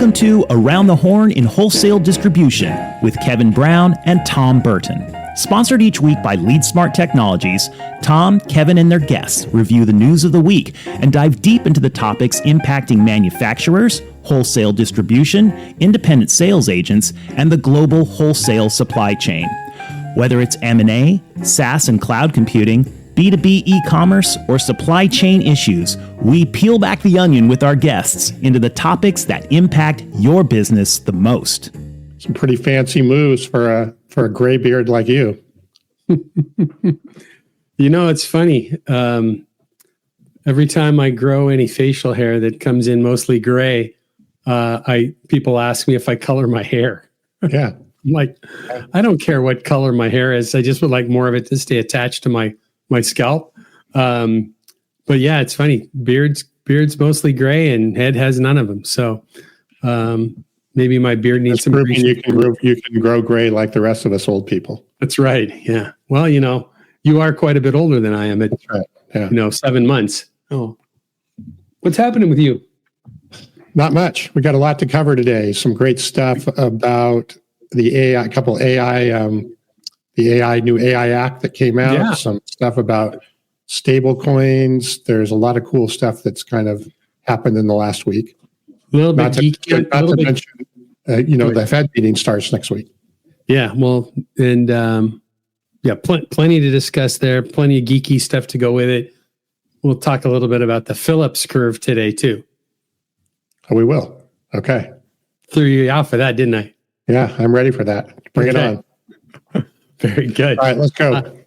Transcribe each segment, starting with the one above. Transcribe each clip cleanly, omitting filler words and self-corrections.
Welcome to Around the Horn in Wholesale Distribution with Kevin Brown and Tom Burton. Sponsored each week by LeadSmart Technologies, Tom, Kevin, and their guests review the news of the week and dive deep into the topics impacting manufacturers, wholesale distribution, independent sales agents, and the global wholesale supply chain. Whether it's M&A, SaaS and cloud computing, B2B e-commerce, or supply chain issues, we peel back the onion with our guests into the topics that impact your business the most. Some pretty fancy moves for a gray beard like you. You know, it's funny. Every time I grow any facial hair that comes in mostly gray, people ask me if I color my hair. Yeah. I'm like, I don't care what color my hair is. I just would like more of it to stay attached to my scalp. But yeah, it's funny. Beard's mostly gray and head has none of them. So maybe my beard needs some. You can grow gray like the rest of us old people. That's right. Yeah. Well, you know, you are quite a bit older than I am. That's right. Yeah. 7 months. Oh, what's happening with you? Not much. We got a lot to cover today. Some great stuff about the AI, new AI Act that came out. Yeah. Some stuff about stablecoins. There's a lot of cool stuff that's kind of happened in the last week. A little bit geeky. Not to mention, the Fed meeting starts next week. Yeah, well, and plenty to discuss there. Plenty of geeky stuff to go with it. We'll talk a little bit about the Phillips curve today too. Oh, we will. Okay. Threw you out for that, didn't I? Yeah, I'm ready for that. Bring it on. Very good. All right, let's go.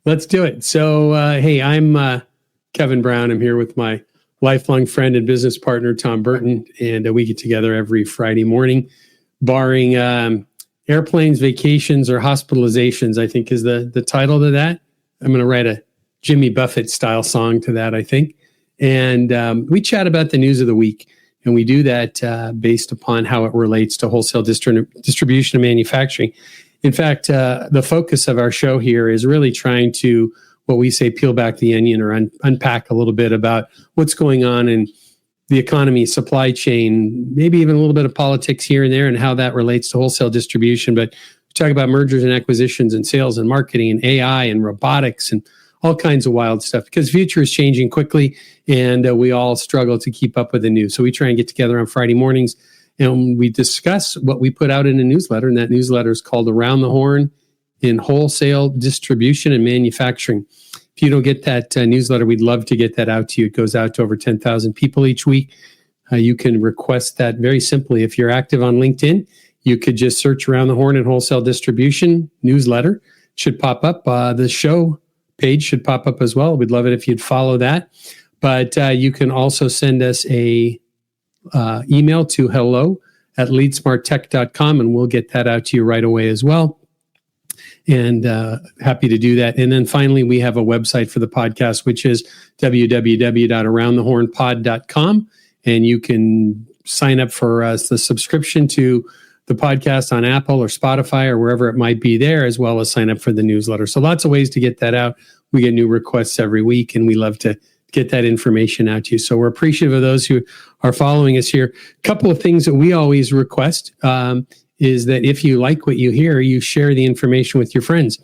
Let's do it. So, hey, I'm Kevin Brown. I'm here with my lifelong friend and business partner, Tom Burton, and we get together every Friday morning, barring airplanes, vacations, or hospitalizations, I think is the title to that. I'm going to write a Jimmy Buffett-style song to that, I think. And we chat about the news of the week, and we do that based upon how it relates to wholesale distribution and manufacturing. In fact, the focus of our show here is really trying to, what we say, peel back the onion or unpack a little bit about what's going on in the economy, supply chain, maybe even a little bit of politics here and there and how that relates to wholesale distribution. But we talk about mergers and acquisitions and sales and marketing and AI and robotics and all kinds of wild stuff because the future is changing quickly and we all struggle to keep up with the news. So we try and get together on Friday mornings and we discuss what we put out in a newsletter, and that newsletter is called Around the Horn in Wholesale Distribution and Manufacturing. If you don't get that newsletter, we'd love to get that out to you. It goes out to over 10,000 people each week. You can request that very simply. If you're active on LinkedIn, you could just search Around the Horn in Wholesale Distribution newsletter. It should pop up. The show page should pop up as well. We'd love it if you'd follow that. But you can also send us a email to hello@leadsmarttech.com, and we'll get that out to you right away as well. And happy to do that. And then finally, we have a website for the podcast, which is www.aroundthehornpod.com. And you can sign up for the subscription to the podcast on Apple or Spotify or wherever it might be there, as well as sign up for the newsletter. So lots of ways to get that out. We get new requests every week, and we love to get that information out to you. So we're appreciative of those who are following us here. A couple of things that we always request is that if you like what you hear, you share the information with your friends.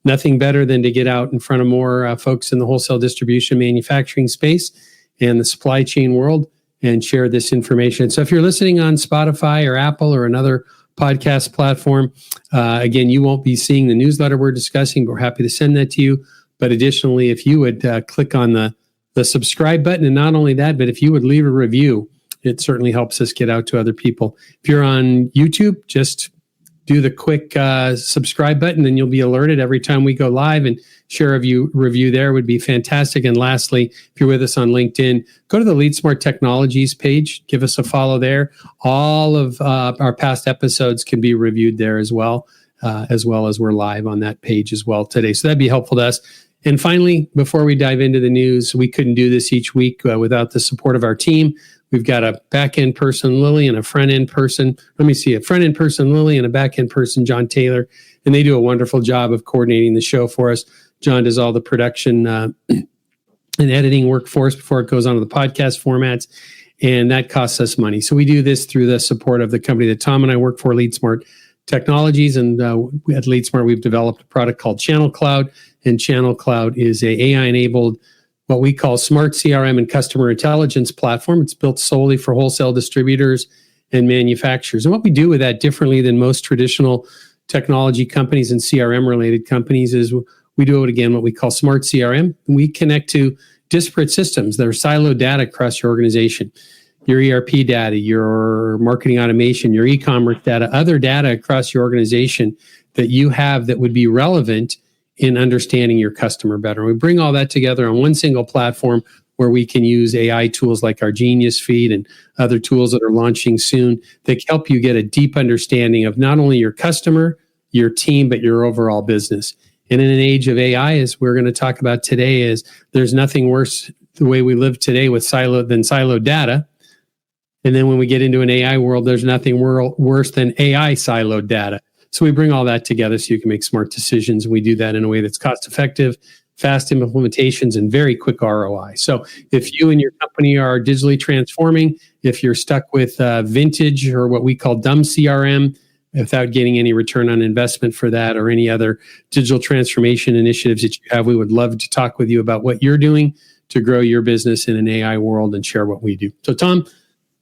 Nothing better than to get out in front of more folks in the wholesale distribution manufacturing space and the supply chain world and share this information. So if you're listening on Spotify or Apple or another podcast platform, again, you won't be seeing the newsletter we're discussing, but we're happy to send that to you. But additionally, if you would click on the subscribe button, and not only that, but if you would leave a review, it certainly helps us get out to other people. If you're on YouTube, just do the quick subscribe button, and you'll be alerted every time we go live, and share a review there would be fantastic. And lastly, if you're with us on LinkedIn, go to the LeadSmart Technologies page, give us a follow there. All of our past episodes can be reviewed there as well as we're live on that page as well today. So that'd be helpful to us. And finally, before we dive into the news, we couldn't do this each week without the support of our team. We've got a back-end person, Lily, and a front-end person. A front-end person, Lily, and a back-end person, John Taylor. And they do a wonderful job of coordinating the show for us. John does all the production and editing work for us before it goes onto the podcast formats. and that costs us money. So we do this through the support of the company that Tom and I work for, LeadSmart Technologies. And at LeadSmart, we've developed a product called Channel Cloud. And Channel Cloud is a AI-enabled, what we call smart CRM and customer intelligence platform. It's built solely for wholesale distributors and manufacturers. And what we do with that differently than most traditional technology companies and CRM-related companies is we do it again, what we call smart CRM. We connect to disparate systems that are siloed data across your organization. Your ERP data, your marketing automation, your e-commerce data, other data across your organization that you have that would be relevant in understanding your customer better. We bring all that together on one single platform where we can use AI tools like our Genius Feed and other tools that are launching soon that help you get a deep understanding of not only your customer, your team, but your overall business. And in an age of AI, as we're going to talk about today, is there's nothing worse the way we live today with siloed data. And then when we get into an AI world, there's nothing worse than AI siloed data. So we bring all that together so you can make smart decisions. And we do that in a way that's cost effective, fast implementations, and very quick ROI. So if you and your company are digitally transforming, if you're stuck with vintage or what we call dumb CRM, without getting any return on investment for that or any other digital transformation initiatives that you have, we would love to talk with you about what you're doing to grow your business in an AI world and share what we do. So Tom,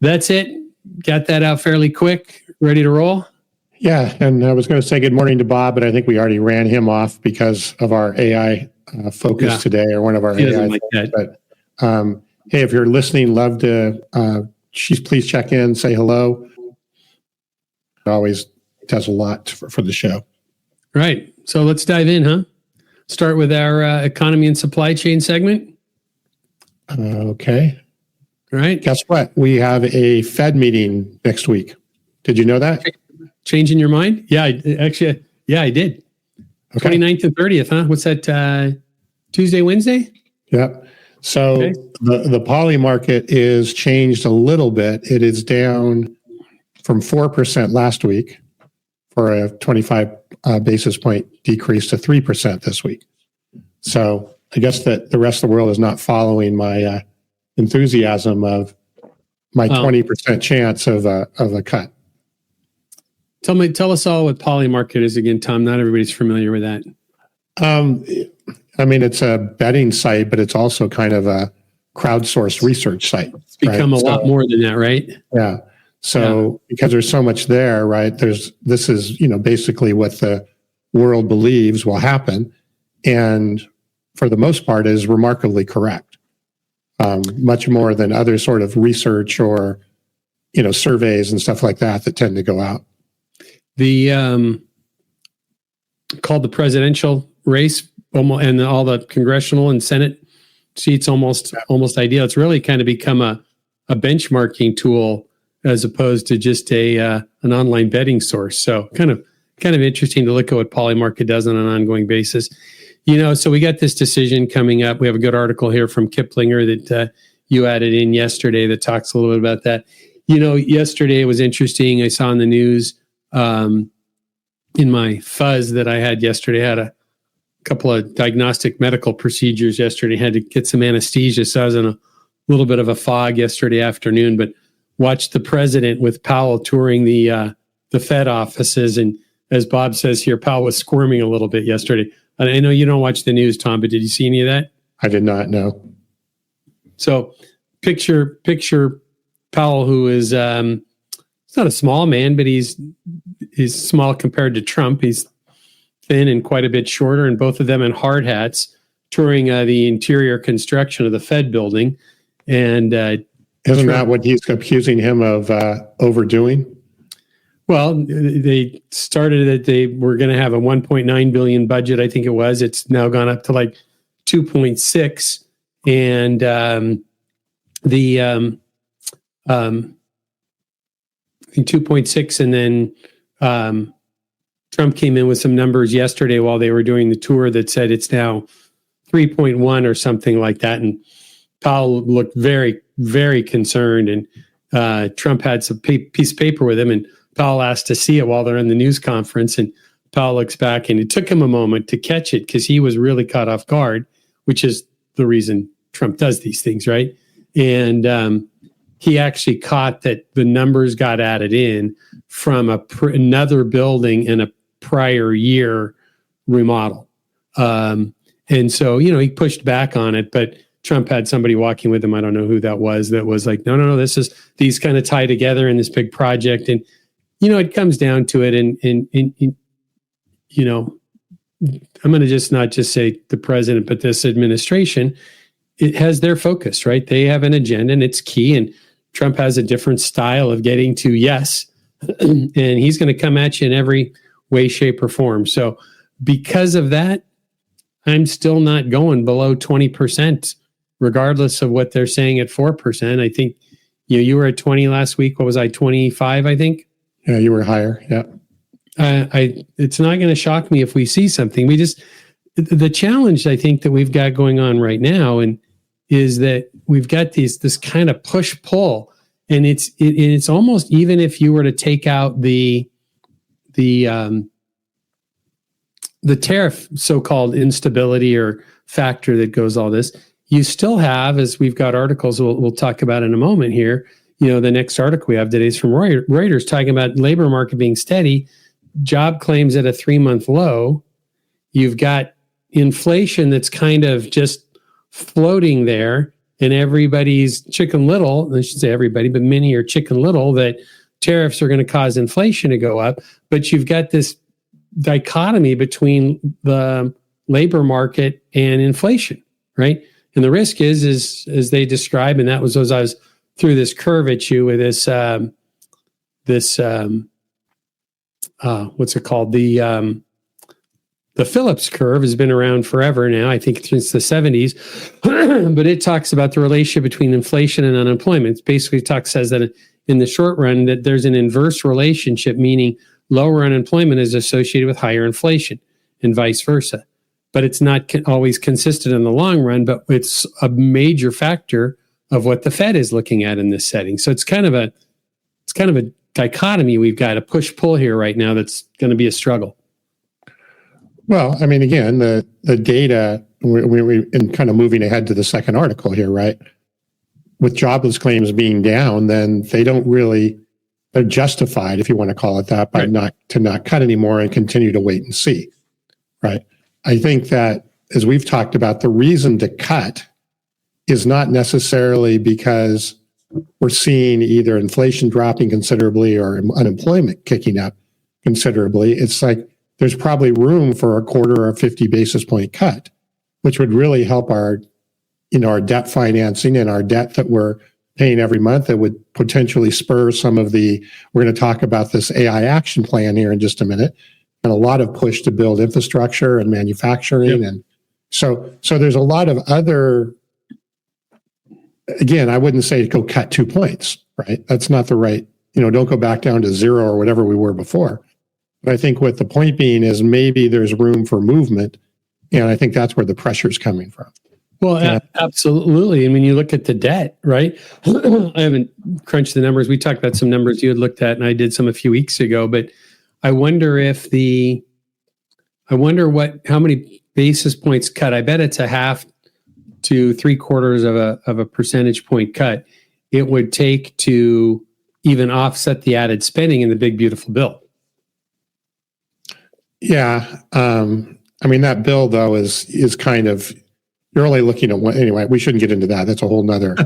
that's it. Got that out fairly quick. Ready to roll? Yeah, and I was going to say good morning to Bob, but I think we already ran him off because of our AI focus today, or one of our AI. Like that. But hey, if you're listening, love to please check in, say hello. It always does a lot for the show. Right. So let's dive in, huh? Start with our economy and supply chain segment. Okay. Right. Guess what? We have a Fed meeting next week. Did you know that? Changing your mind? Yeah, I did. Okay. 29th and 30th, huh? What's that, Tuesday, Wednesday? Yep. So okay. the poly market is changed a little bit. It is down from 4% last week for a 25 basis point decrease to 3% this week. So I guess that the rest of the world is not following my enthusiasm of my 20% chance of a cut. Tell us all what poly market is again, Tom. Not everybody's familiar with that. I mean, it's a betting site, but it's also kind of a crowdsourced research site. It's become a lot more than that, right? Yeah. So because there's so much there, right? This is, basically what the world believes will happen, and for the most part is remarkably correct. Much more than other sort of research or, surveys and stuff like that tend to go out. The called the presidential race and all the congressional and Senate seats almost ideal. It's really kind of become a benchmarking tool as opposed to just an online betting source. So kind of interesting to look at what Polymarket does on an ongoing basis. So we got this decision coming up. We have a good article here from Kiplinger that you added in yesterday that talks a little bit about that. Yesterday it was interesting. I saw in the news in my fuzz that I had yesterday, I had a couple of diagnostic medical procedures yesterday, had to get some anesthesia. So I was in a little bit of a fog yesterday afternoon, but watched the president with Powell touring the Fed offices. And as Bob says here, Powell was squirming a little bit yesterday. I know you don't watch the news, Tom, but did you see any of that? I did not know. So picture Powell, who is he's not a small man, but he's small compared to Trump. He's thin and quite a bit shorter, and both of them in hard hats, touring the interior construction of the Fed building. And isn't that what he's accusing him of overdoing? Well, they started that they were going to have a 1.9 billion budget. I think it was. It's now gone up to like 2.6, and I think 2.6, and then Trump came in with some numbers yesterday while they were doing the tour that said it's now 3.1 or something like that. And Powell looked very, very concerned, and Trump had some piece of paper with him, and Powell asked to see it while they're in the news conference, and Powell looks back, and it took him a moment to catch it because he was really caught off guard, which is the reason Trump does these things, right? And he actually caught that the numbers got added in from another building in a prior year remodel. And so, he pushed back on it, but Trump had somebody walking with him. I don't know who that was like, no, these kind of tie together in this big project. And, it comes down to it. And I'm going to just not just say the president, but this administration, it has their focus, right? They have an agenda and it's key. And Trump has a different style of getting to yes. And he's going to come at you in every way, shape, or form. So because of that, I'm still not going below 20%, regardless of what they're saying at 4%. I think you were at 20 last week. What was I, 25, I think? Yeah, you were higher. Yeah. It's not going to shock me if we see something. The challenge I think that we've got going on right now is that we've got this kind of push-pull, and it's almost, even if you were to take out the tariff so-called instability or factor that goes all this, you still have, as we've got articles we'll talk about in a moment here, the next article we have today is from Reuters talking about labor market being steady, job claims at a 3-month low. You've got inflation that's kind of just floating there, and everybody's chicken little, I should say everybody, but many are chicken little, that tariffs are going to cause inflation to go up. But you've got this dichotomy between the labor market and inflation, right? And the risk is as they describe, and that was as I was through this curve at you with this what's it called? The Phillips curve has been around forever now, I think since the 70s, but it talks about the relationship between inflation and unemployment. It basically says that in the short run that there's an inverse relationship, meaning lower unemployment is associated with higher inflation and vice versa. But it's not always consistent in the long run, but it's a major factor of what the Fed is looking at in this setting. So it's kind of a dichotomy. We've got a push-pull here right now that's going to be a struggle. Well, I mean, again, the data, we and kind of moving ahead to the second article here, right? With jobless claims being down, then they're justified, if you want to call it that, by not cut anymore and continue to wait and see, right? I think that, as we've talked about, the reason to cut is not necessarily because we're seeing either inflation dropping considerably or unemployment kicking up considerably. It's like there's probably room for a quarter or 50 basis point cut, which would really help our debt financing and our debt that we're paying every month. That would potentially spur some of we're going to talk about this AI action plan here in just a minute, and a lot of push to build infrastructure and manufacturing. Yep. And so there's a lot of other, again, I wouldn't say go cut 2 points, right? That's not the right, don't go back down to 0 or whatever we were before. But I think what the point being is maybe there's room for movement. And I think that's where the pressure is coming from. Well, absolutely. And when you look at the debt, right? I haven't crunched the numbers. We talked about some numbers you had looked at, and I did some a few weeks ago. But I wonder how many basis points cut. I bet it's a half to 3/4 of a percentage point cut it would take to even offset the added spending in the big beautiful bill. Yeah, I mean that bill though is kind of, you're only looking at one anyway. We shouldn't get into that. That's a whole nother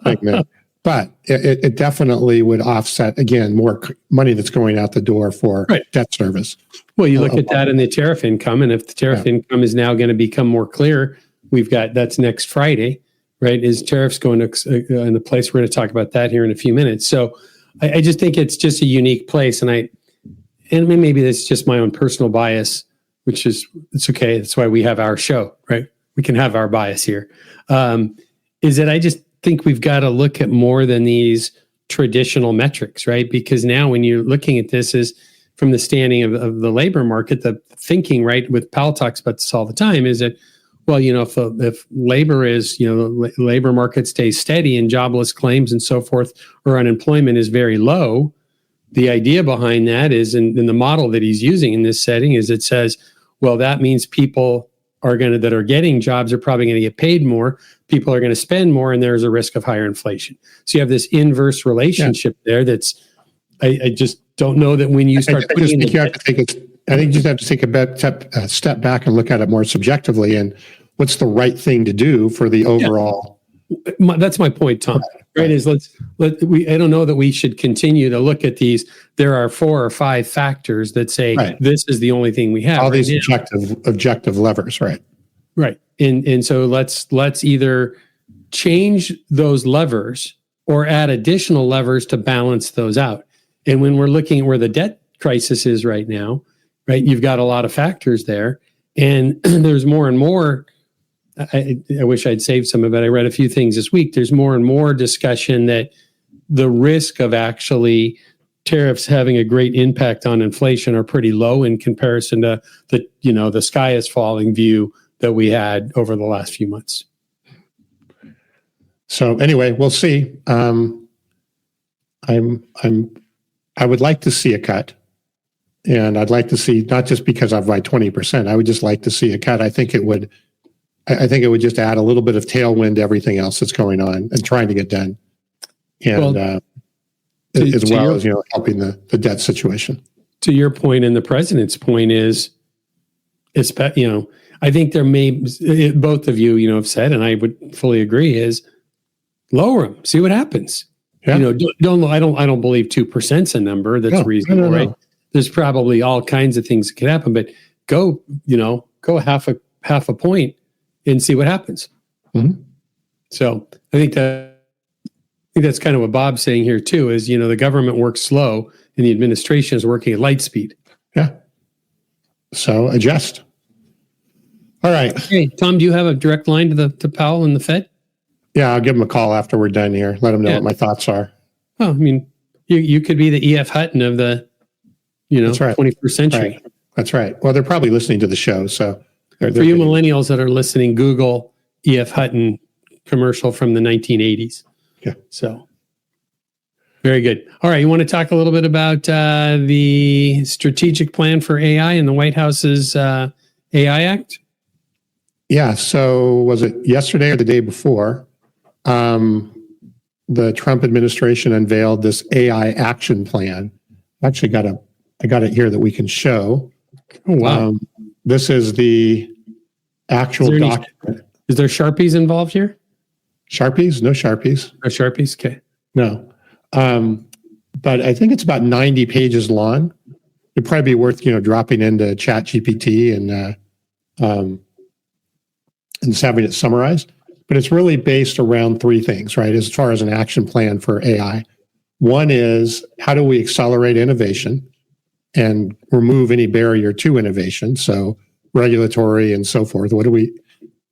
thing. But it definitely would offset, again, more money that's going out the door for debt service. Well, you look at that in the tariff income, and if the tariff income is now going to become more clear, that's next Friday, right? Is tariffs going to in the place? We're going to talk about that here in a few minutes. So I just think it's just a unique place, and maybe that's just my own personal bias, which is, it's okay. That's why we have our show, right? We can have our bias here. Is that I just think we've got to look at more than these traditional metrics, right? Because now when you're looking at this is from the standing of the labor market, the thinking, right, with Powell talks about this all the time, is that, well, if labor is, the labor market stays steady and jobless claims and so forth, or unemployment is very low, the idea behind that is, in the model that he's using in this setting, is it says, well, that means people that are getting jobs are probably going to get paid more. people are going to spend more and there's a risk of higher inflation. So you have this inverse relationship there that's, I just don't know that when you start I think you have to take a step back and look at it more subjectively and what's the right thing to do for the overall. That's my point, Tom. Right? Is I don't know that we should continue to look at these. There are 4 or 5 factors that say this is the only thing we have. All these objective levers, right? Right. And so let's either change those levers or add additional levers to balance those out. And when we're looking at where the debt crisis is right now, right, you've got a lot of factors there. And there's more and more, I wish I'd saved some of it. I read a few things this week. There's more and more discussion that the risk of actually tariffs having a great impact on inflation are pretty low in comparison to the sky is falling view that we had over the last few months. So anyway, we'll see. I would like to see a cut, and I'd like to see, not just because I've by 20%. I would just like to see a cut. I think it would just add a little bit of tailwind to everything else that's going on and trying to get done, and as well as helping the debt situation. To your point, and the president's point is, I think there may, both of you, have said, and I would fully agree, is lower them, see what happens. Yeah. I don't believe 2% is a number that's reasonable, right? There's probably all kinds of things that could happen, but go half a point and see what happens. Mm-hmm. So I think that's kind of what Bob's saying here too, is, the government works slow and the administration is working at light speed. Yeah. So adjust. All right. Hey, Tom, do you have a direct line to Powell and the Fed? Yeah, I'll give him a call after we're done here. Let him know what my thoughts are. Oh, I mean, you could be the E.F. Hutton of the, 21st century. Right. That's right. Well, they're probably listening to the show, so. For you millennials that are listening, Google E.F. Hutton commercial from the 1980s. Yeah. So, very good. All right, you want to talk a little bit about the strategic plan for AI and the White House's AI Act? Yeah. So, was it yesterday or the day before? The Trump administration unveiled this AI action plan. I actually got it here that we can show. Oh, wow. This is the actual document. Is there Sharpies involved here? Sharpies? No Sharpies. No Sharpies? Okay. No. But I think it's about 90 pages long. It'd probably be worth, dropping into ChatGPT and just having it summarized. But it's really based around 3 things, right? As far as an action plan for AI. One is, how do we accelerate innovation and remove any barrier to innovation? So regulatory and so forth. What do we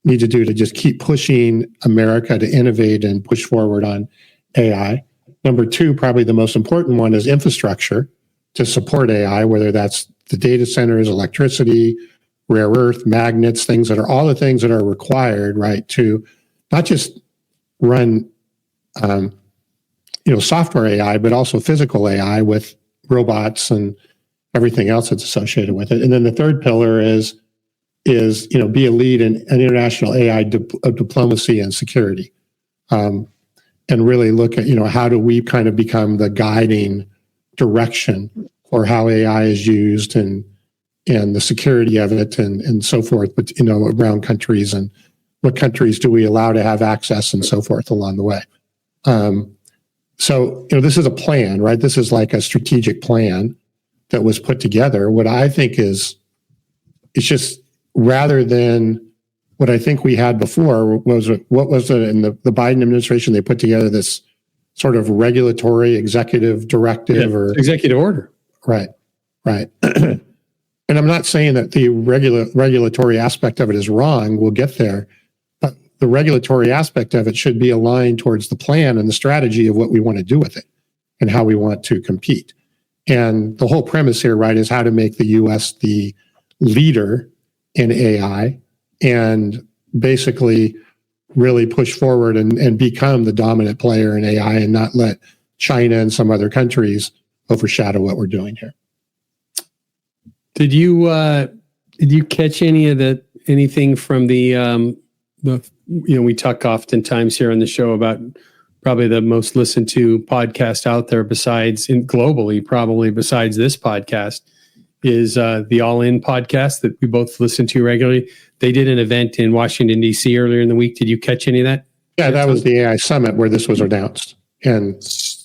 need to do to just keep pushing America to innovate and push forward on AI? Number 2, probably the most important one, is infrastructure to support AI, whether that's the data centers, electricity, rare earth, magnets, all the things that are required, right, to not just run, software AI, but also physical AI with robots and everything else that's associated with it. And then the third pillar is be a lead in international AI diplomacy and security, and really look at how do we kind of become the guiding direction for how AI is used and the security of it and so forth, but around countries, and what countries do we allow to have access and so forth along the way. So this is a plan, right? This is like a strategic plan that was put together. What I think it's just, rather than what I think we had before, what was it in the Biden administration? They put together this sort of regulatory executive directive or executive order. Right. And I'm not saying that the regulatory aspect of it is wrong. We'll get there. But the regulatory aspect of it should be aligned towards the plan and the strategy of what we want to do with it and how we want to compete. And the whole premise here, right, is how to make the U.S. the leader in AI and basically really push forward and become the dominant player in AI and not let China and some other countries overshadow what we're doing here. Did you catch anything from the we talk oftentimes here on the show about probably the most listened to podcast out there globally, probably besides this podcast, is the All In podcast that we both listen to regularly. They did an event in Washington, D.C. earlier in the week. Did you catch any of that? Yeah, that was the AI Summit where this was announced. And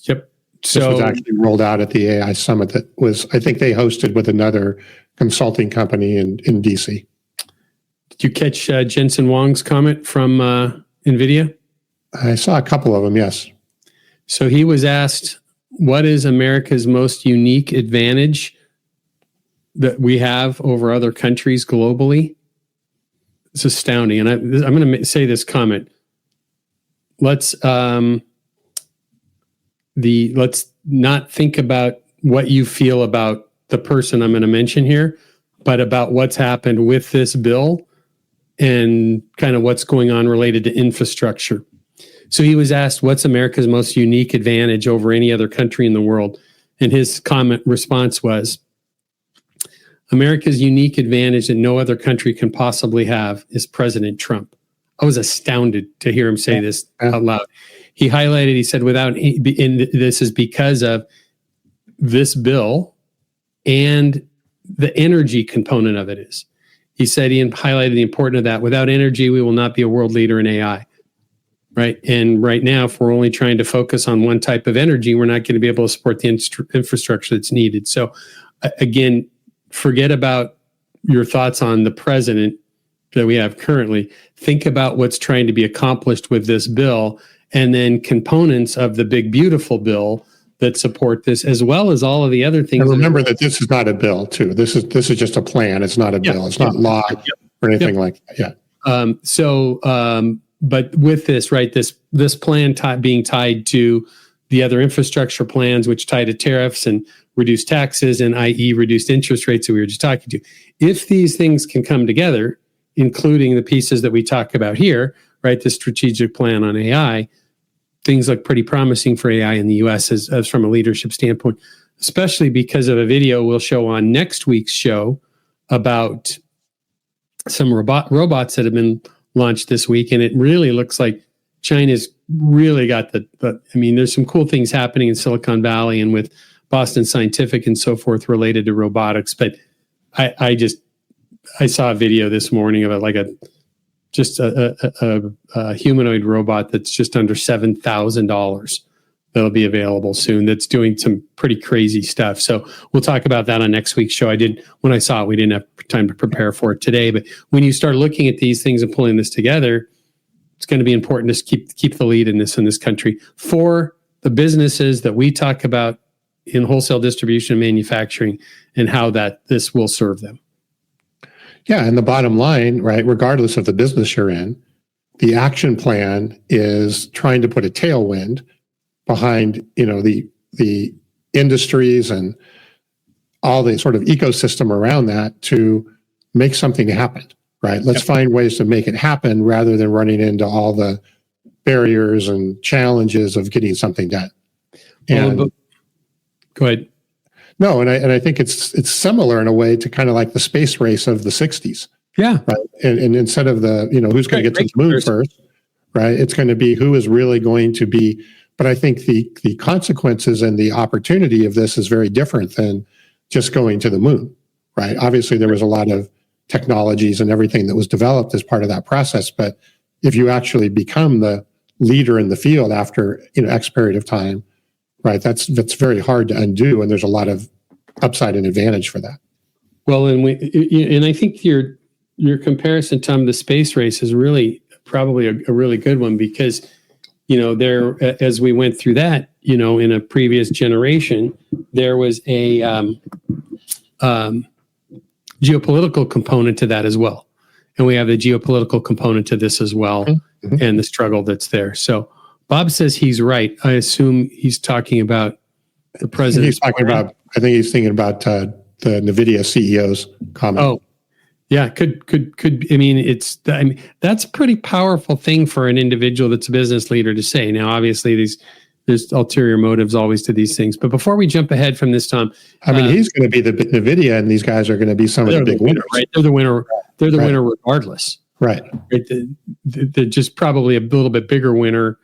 yep. This was actually rolled out at the AI Summit that was, I think they hosted with another consulting company in DC. Did you catch Jensen Huang's comment from NVIDIA? I saw a couple of them, yes. So he was asked, what is America's most unique advantage that we have over other countries globally? It's astounding. And I'm going to say this comment. Let's not think about what you feel about the person I'm going to mention here, but about what's happened with this bill and kind of what's going on related to infrastructure. So he was asked, what's America's most unique advantage over any other country in the world? And his response was, America's unique advantage that no other country can possibly have is President Trump. I was astounded to hear him say this out loud. He highlighted, he said, this is because of this bill and the energy component of it is. He said he highlighted the importance of that. Without energy, we will not be a world leader in AI. Right. And right now, if we're only trying to focus on one type of energy, we're not going to be able to support the infrastructure that's needed. So again, forget about your thoughts on the president that we have currently. Think about what's trying to be accomplished with this bill, and then components of the big, beautiful bill that support this, as well as all of the other things. And remember that this is not a bill, too. This is just a plan. It's not a bill. It's not law or anything like that. Yeah. But with this, right, this plan being tied to the other infrastructure plans, which tie to tariffs and reduced taxes and i.e. reduced interest rates that we were just talking to. If these things can come together, including the pieces that we talk about here, right, the strategic plan on AI, things look pretty promising for AI in the U.S. as from a leadership standpoint, especially because of a video we'll show on next week's show about some robots that have been launched this week. And it really looks like China's really got there's some cool things happening in Silicon Valley and with Boston Scientific and so forth related to robotics. But I saw a video this morning of a humanoid robot that's just under $7,000 that'll be available soon. That's doing some pretty crazy stuff. So we'll talk about that on next week's show. When I saw it, we didn't have time to prepare for it today. But when you start looking at these things and pulling this together, it's going to be important to keep the lead in this country for the businesses that we talk about in wholesale distribution and manufacturing, and how this will serve them. Yeah, and the bottom line, right, regardless of the business you're in, the action plan is trying to put a tailwind behind, the industries and all the sort of ecosystem around that to make something happen, right? Let's find ways to make it happen rather than running into all the barriers and challenges of getting something done. And go ahead. No, and I think it's similar in a way to kind of like the space race of the 60s. Yeah. Right. And instead of who's going to get to the moon first, right? It's going to be who is really going to be. But I think the consequences and the opportunity of this is very different than just going to the moon, right? Obviously, there was a lot of technologies and everything that was developed as part of that process. But if you actually become the leader in the field after X period of time, right, that's very hard to undo, and there's a lot of upside and advantage for that. Well, and I think your comparison, Tom, the space race is really probably a really good one, because there, as we went through that, in a previous generation, there was a geopolitical component to that as well, and we have the geopolitical component to this as well, and the struggle that's there. So Bob says he's right. I assume he's talking about the president. I think he's thinking about the NVIDIA CEO's comment. Oh, yeah. Could. I mean, that's a pretty powerful thing for an individual that's a business leader to say. Now, obviously, there's ulterior motives always to these things. But before we jump ahead from this, Tom, he's going to be the NVIDIA, and these guys are going to be some of the big winners. Right? They're the winner. They're the winner regardless. Right. They're just probably a little bit bigger winner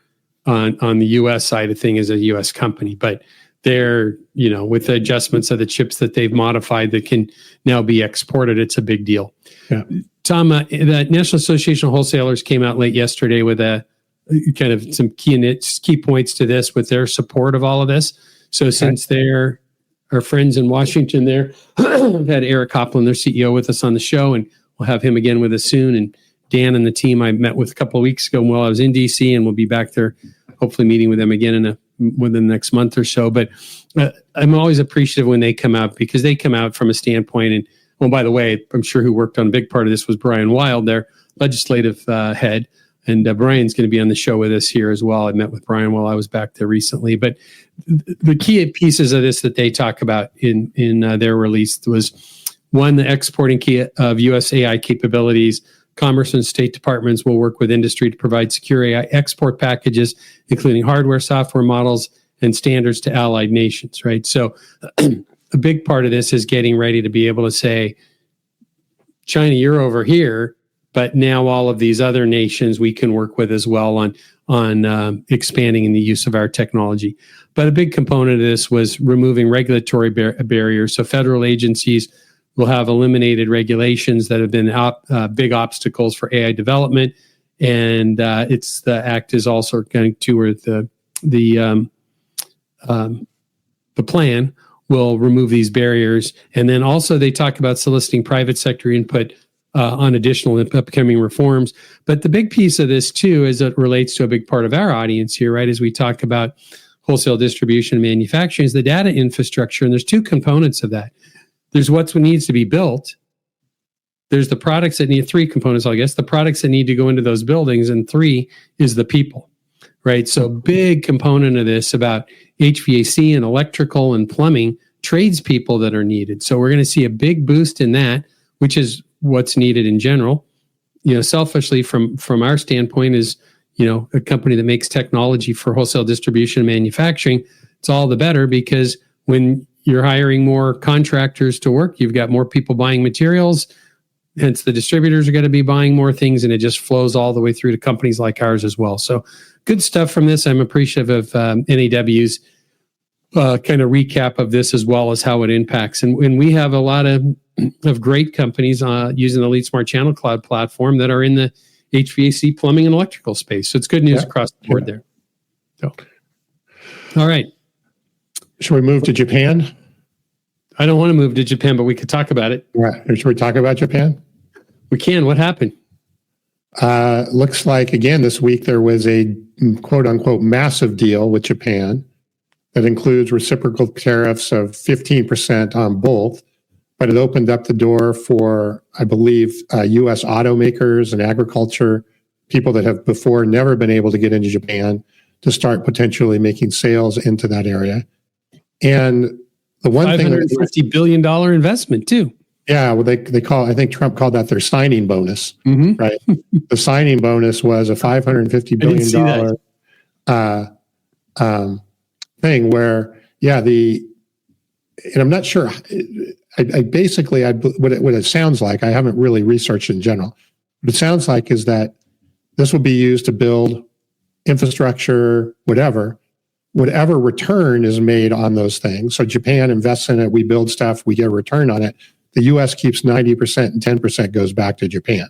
on the U.S. side of thing as a U.S. company, but they're, with the adjustments of the chips that they've modified that can now be exported, it's a big deal. Yeah. Tom, the National Association of Wholesalers came out late yesterday with a kind of some key points to this with their support of all of this. So since they're our friends in Washington there, we've had Eric Copland, their CEO, with us on the show, and we'll have him again with us soon. And Dan and the team I met with a couple of weeks ago while I was in DC, and we'll be back there, hopefully meeting with them again within the next month or so. But I'm always appreciative when they come out, because they come out from a standpoint. And by the way, I'm sure who worked on a big part of this was Brian Wild, their legislative head. And Brian's going to be on the show with us here as well. I met with Brian while I was back there recently. But the key pieces of this that they talk about in their release was, one, the exporting key of U.S. AI capabilities. Commerce and State Departments will work with industry to provide secure AI export packages, including hardware, software models, and standards to allied nations, right? So a big part of this is getting ready to be able to say, China, you're over here, but now all of these other nations we can work with as well on expanding in the use of our technology. But a big component of this was removing regulatory barriers. So federal agencies will have eliminated regulations that have been big obstacles for AI development, and the act is also going to, or the plan will remove these barriers. And then also they talk about soliciting private sector input on additional upcoming reforms. But the big piece of this too, as it relates to a big part of our audience here, right, as we talk about wholesale distribution and manufacturing, is the data infrastructure. And there's two components of that. There's what needs to be built. There's the products that need, three components, I guess, the products that need to go into those buildings. And three is the people, right? So big component of this about HVAC and electrical and plumbing, tradespeople that are needed. So we're going to see a big boost in that, which is what's needed in general. Selfishly from our standpoint is, a company that makes technology for wholesale distribution and manufacturing, it's all the better, because when you're hiring more contractors to work, you've got more people buying materials, hence the distributors are going to be buying more things, and it just flows all the way through to companies like ours as well. So good stuff from this. I'm appreciative of NAW's kind of recap of this, as well as how it impacts. And we have a lot of great companies using the LeadSmart Channel Cloud platform that are in the HVAC, plumbing, and electrical space. So it's good news across the board there. So, all right. Should we move to Japan? I don't want to move to Japan, but we could talk about it. Right. Should we talk about Japan? We can. What happened? Looks like, again, this week there was a quote unquote massive deal with Japan that includes reciprocal tariffs of 15% on both, but it opened up the door for, I believe, U.S. automakers and agriculture, people that have before never been able to get into Japan, to start potentially making sales into that area. And the one thing, $550 billion investment too. Yeah, well, they call, I think Trump called that their signing bonus, right? The signing bonus was a $550 billion thing where, and I'm not sure. I basically, what it sounds like, I haven't really researched in general. What it sounds like is that this will be used to build infrastructure, whatever return is made on those things. So Japan invests in it, we build stuff, we get a return on it. The US keeps 90% and 10% goes back to Japan.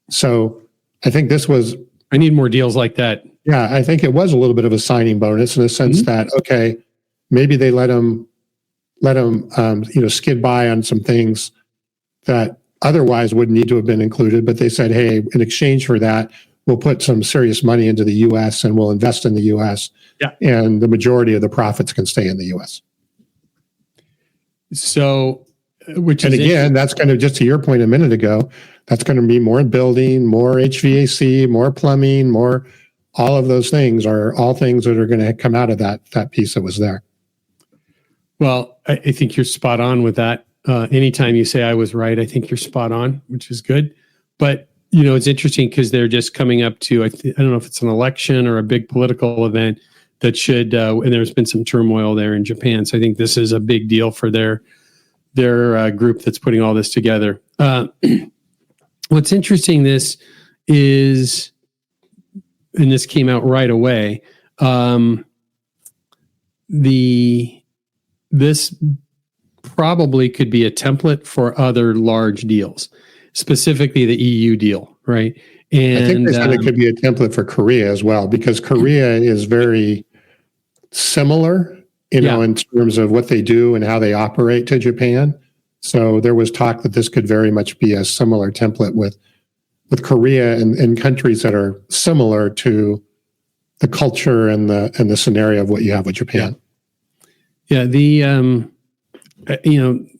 So I think this was... I need more deals like that. Yeah, I think it was a little bit of a signing bonus in the sense that, okay, maybe they let them skid by on some things that otherwise wouldn't need to have been included. But they said, hey, in exchange for that, we'll put some serious money into the U.S. and we'll invest in the U.S. Yeah. And the majority of the profits can stay in the U.S. So, that's going to, just to your point a minute ago, that's going to be more building, more HVAC, more plumbing, more, all of those things are all things that are going to come out of that piece that was there. Well, I think you're spot on with that. Anytime you say I was right, I think you're spot on, which is good. But, it's interesting because they're just coming up to, I don't know if it's an election or a big political event that should, and there's been some turmoil there in Japan. So I think this is a big deal for their group that's putting all this together. What's interesting, this is, and this came out right away, this probably could be a template for other large deals, specifically the EU deal, right? And I think they said it could be a template for Korea as well, because Korea is very similar, in terms of what they do and how they operate to Japan. So there was talk that this could very much be a similar template with Korea and countries that are similar to the culture and the scenario of what you have with Japan. Yeah,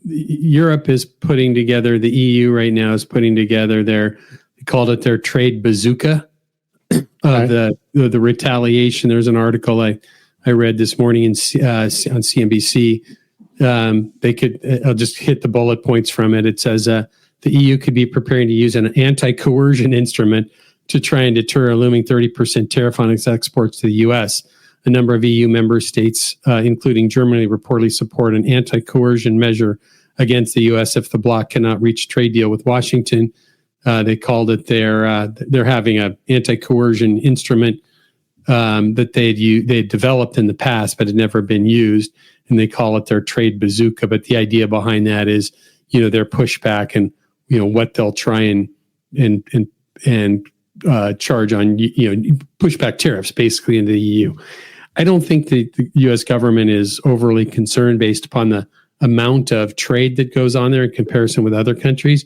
Europe is putting together, the EU right now is putting together they called it their trade bazooka, the retaliation. There's an article I read this morning on CNBC. I'll just hit the bullet points from it. It says the EU could be preparing to use an anti-coercion instrument to try and deter a looming 30% tariff on its exports to the U.S. A number of EU member states, including Germany, reportedly support an anti-coercion measure against the U.S. if the bloc cannot reach a trade deal with Washington. They called it they're having an anti-coercion instrument that they'd developed in the past, but had never been used, and they call it their trade bazooka. But the idea behind that is, their pushback and what they'll try and charge on, pushback tariffs basically into the EU. I don't think the U.S. government is overly concerned based upon the amount of trade that goes on there in comparison with other countries.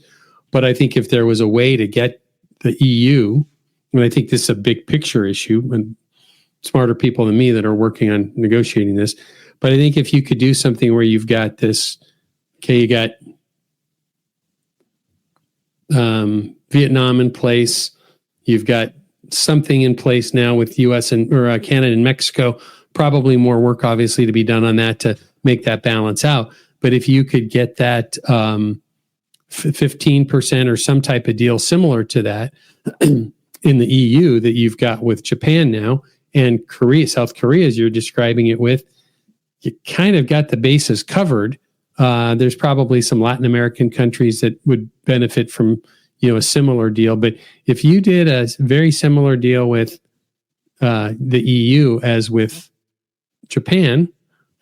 But I think if there was a way to get the EU, and I think this is a big picture issue, and smarter people than me that are working on negotiating this, but I think if you could do something where you've got this, you got Vietnam in place, you've got something in place now with U.S. or Canada and Mexico, probably more work obviously to be done on that to make that balance out. But if you could get that 15% or some type of deal similar to that in the EU that you've got with Japan now and Korea, South Korea, as you're describing it with, you kind of got the bases covered. There's probably some Latin American countries that would benefit from, a similar deal. But if you did a very similar deal with the EU as with Japan,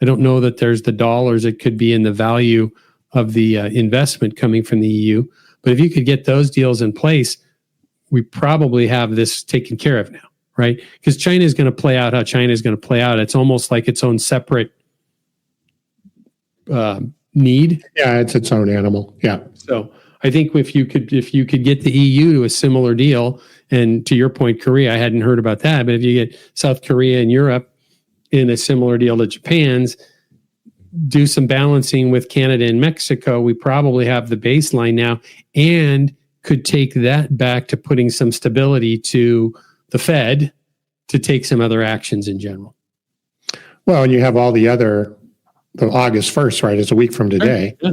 I don't know that there's the dollars that could be in the value of the investment coming from the EU. But if you could get those deals in place, we probably have this taken care of now, right? Because China is going to play out how China is going to play out. It's almost like its own separate need. Yeah, it's its own animal. Yeah. So I think if you could get the EU to a similar deal, and to your point, Korea, I hadn't heard about that, but if you get South Korea and Europe in a similar deal to Japan's, do some balancing with Canada and Mexico, we probably have the baseline now and could take that back to putting some stability to the Fed to take some other actions in general. Well, and you have all the August 1st, right? It's a week from today. Right. Yeah.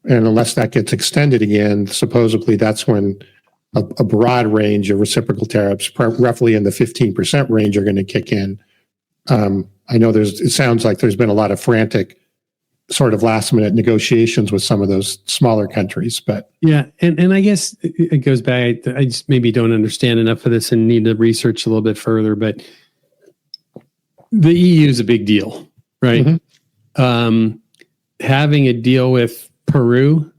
And unless that gets extended again, supposedly that's when a broad range of reciprocal tariffs, roughly in the 15% range, are going to kick in. I know it sounds like there's been a lot of frantic sort of last minute negotiations with some of those smaller countries, but yeah. And I guess it goes back. I just maybe don't understand enough of this and need to research a little bit further, but the EU is a big deal, right? Mm-hmm. Having a deal with Peru,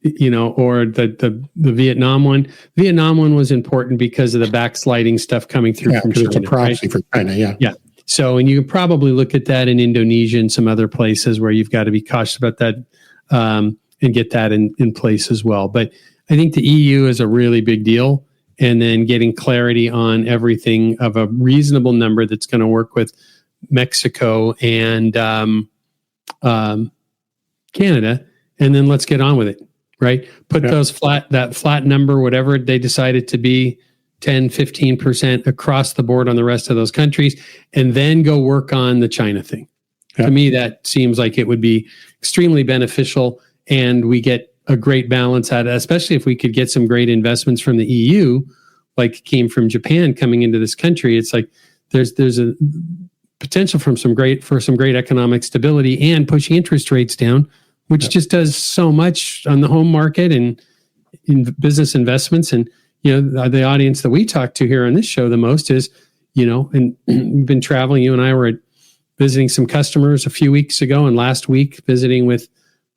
or the Vietnam one. Vietnam one was important because of the backsliding stuff coming through from China. It's a proxy for China, yeah. Yeah. So, and you can probably look at that in Indonesia and some other places where you've got to be cautious about that and get that in place as well. But I think the EU is a really big deal. And then getting clarity on everything of a reasonable number that's going to work with Mexico and Canada, and then let's get on with it, right? Put those that flat number, whatever they decided to be, 10, 15% across the board on the rest of those countries, and then go work on the China thing. Yeah. To me, that seems like it would be extremely beneficial, and we get a great balance out of it, especially if we could get some great investments from the EU, like came from Japan coming into this country. It's like there's a potential for some great economic stability and pushing interest rates down, which just does so much on the home market and in business investments. And the audience that we talk to here on this show the most is, and we've been traveling. You and I were visiting some customers a few weeks ago, and last week visiting with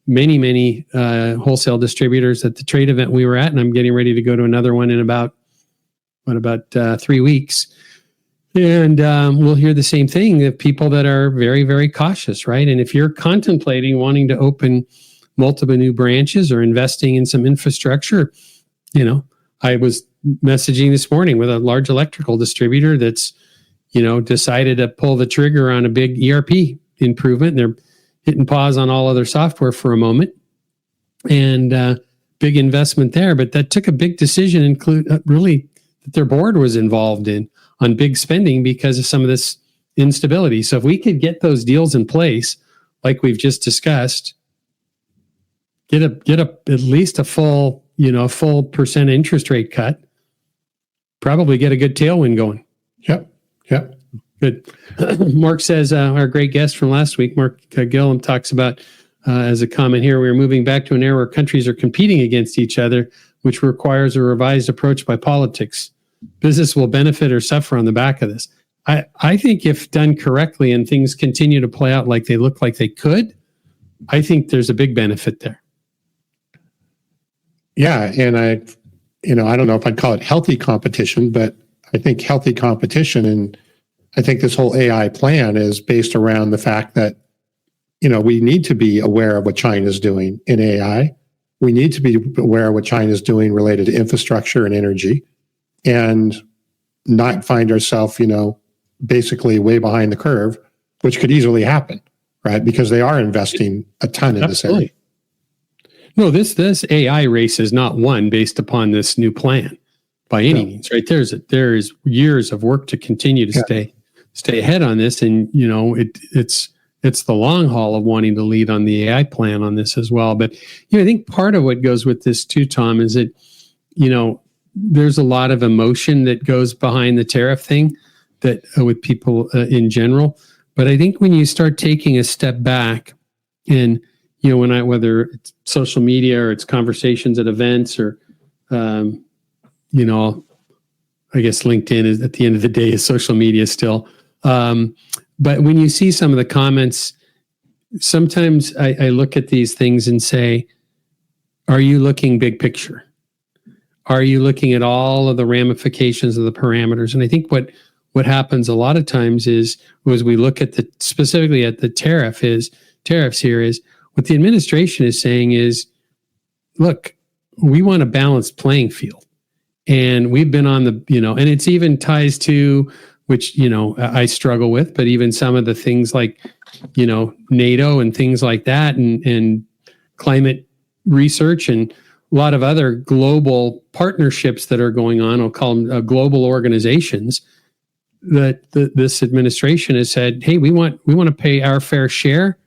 many wholesale distributors at the trade event we were at, and I'm getting ready to go to another one in about 3 weeks. And we'll hear the same thing, that people that are very, very cautious, right? And if you're contemplating wanting to open multiple new branches or investing in some infrastructure, I was messaging this morning with a large electrical distributor that's, decided to pull the trigger on a big ERP improvement. They're hitting pause on all other software for a moment, and big investment there. But that took a big decision, really, that their board was involved in on big spending because of some of this instability. So if we could get those deals in place, like we've just discussed, get at least a full percent interest rate cut, probably get a good tailwind going. Yep. Good. Mark says, our great guest from last week, Mark Gillum, talks about, as a comment here, we're moving back to an era where countries are competing against each other, which requires a revised approach by politics. Business will benefit or suffer on the back of this. I think if done correctly and things continue to play out like they look like they could, I think there's a big benefit there. Yeah, and I don't know if I'd call it healthy competition, but I think healthy competition, and I think this whole AI plan is based around the fact that, we need to be aware of what China's doing in AI. We need to be aware of what China's doing related to infrastructure and energy, and not find ourselves, basically way behind the curve, which could easily happen, right? Because they are investing a ton in this area. No, this AI race is not won based upon this new plan by any means, right? There is years of work to continue to stay ahead on this, and it's the long haul of wanting to lead on the AI plan on this as well. But I think part of what goes with this too, Tom, is that there's a lot of emotion that goes behind the tariff thing that with people in general. But I think when you start taking a step back, and whether it's social media or it's conversations at events or I guess LinkedIn is, at the end of the day, is social media still. But when you see some of the comments, sometimes I look at these things and say, are you looking big picture? Are you looking at all of the ramifications of the parameters? And I think what happens a lot of times is, as we look at specifically at the tariffs here, is what the administration is saying is, look, we want a balanced playing field. And we've been on the, and it's even ties to, which, I struggle with, but even some of the things like, NATO and things like that, and climate research and a lot of other global partnerships that are going on. I'll call them global organizations that this administration has said, hey, we want to pay our fair share,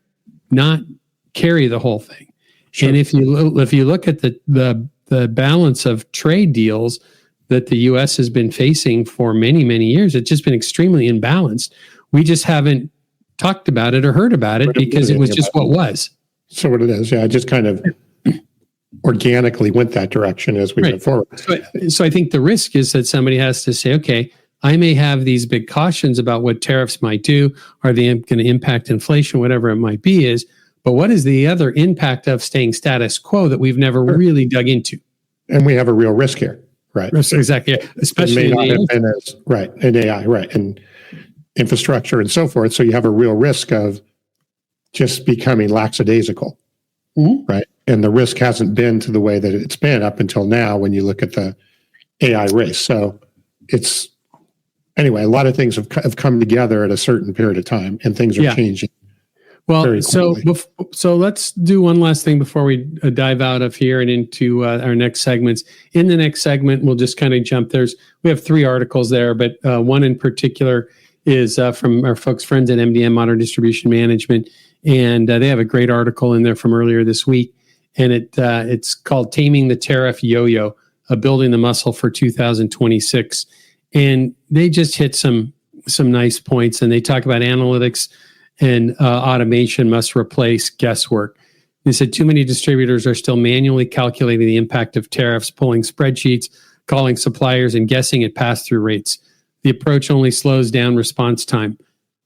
not carry the whole thing. Sure. And if you look at the balance of trade deals that the U.S. has been facing for many, many years, it's just been extremely imbalanced. We just haven't talked about it or heard about it because it was just what was. So what it is, yeah, it just kind of organically went that direction as we went forward. So I think the risk is that somebody has to say, okay, I may have these big cautions about what tariffs might do. Are they going to impact inflation, whatever it might be, but what is the other impact of staying status quo that we've never really dug into? And we have a real risk here, right? Exactly, yeah. Especially in AI, right, and infrastructure and so forth. So you have a real risk of just becoming lackadaisical, right? And the risk hasn't been to the way that it's been up until now when you look at the AI race. So it's, anyway, a lot of things have come together at a certain period of time, and things are changing. Well, so let's do one last thing before we dive out of here and into our next segments. In the next segment, we'll just kind of jump. We have 3 articles there, but one in particular is from our friends at MDM, Modern Distribution Management, and they have a great article in there from earlier this week, and it's called "Taming the Tariff Yo-Yo: Building the Muscle for 2026." And they just hit some nice points, and they talk about analytics and automation must replace guesswork. They said too many distributors are still manually calculating the impact of tariffs, pulling spreadsheets, calling suppliers and guessing at pass-through rates. The approach only slows down response time.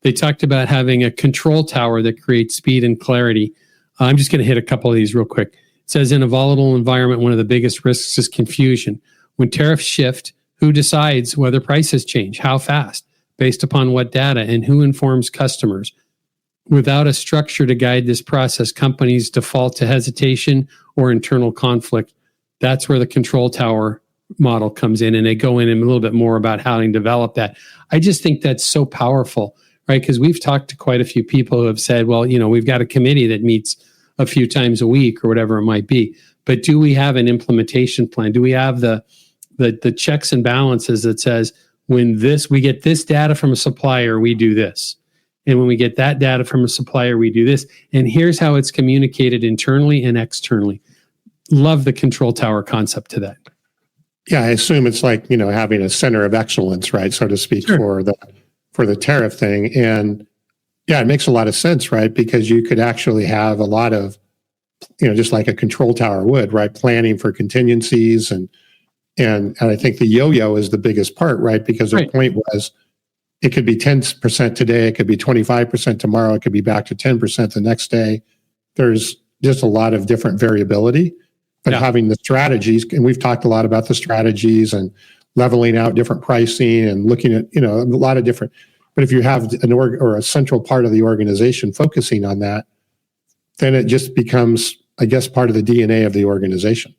They talked about having a control tower that creates speed and clarity. I'm just going to hit a couple of these real quick. It says, in a volatile environment, one of the biggest risks is confusion. When tariffs shift, who decides whether prices change? How fast? Based upon what data? And who informs customers? Without a structure to guide this process, companies default to hesitation or internal conflict. That's where the control tower model comes in, and they go in a little bit more about how to develop that. I just think that's so powerful, right? Because we've talked to quite a few people who have said, well, we've got a committee that meets a few times a week or whatever it might be. But do we have an implementation plan? Do we have the checks and balances that says, when we get this data from a supplier, we do this. And when we get that data from a supplier, we do this. And here's how it's communicated internally and externally. Love the control tower concept to that. Yeah, I assume it's like, having a center of excellence, right, so to speak, Sure. for the tariff thing. And yeah, it makes a lot of sense, right? Because you could actually have a lot of, just like a control tower would, right? Planning for contingencies and I think the yo-yo is the biggest part, right? Because the point was, it could be 10% today, it could be 25% tomorrow, it could be back to 10% the next day. There's just a lot of different variability. But having the strategies, and we've talked a lot about the strategies and leveling out different pricing and looking at, a lot of different, but if you have an or a central part of the organization focusing on that, then it just becomes, I guess, part of the DNA of the organization.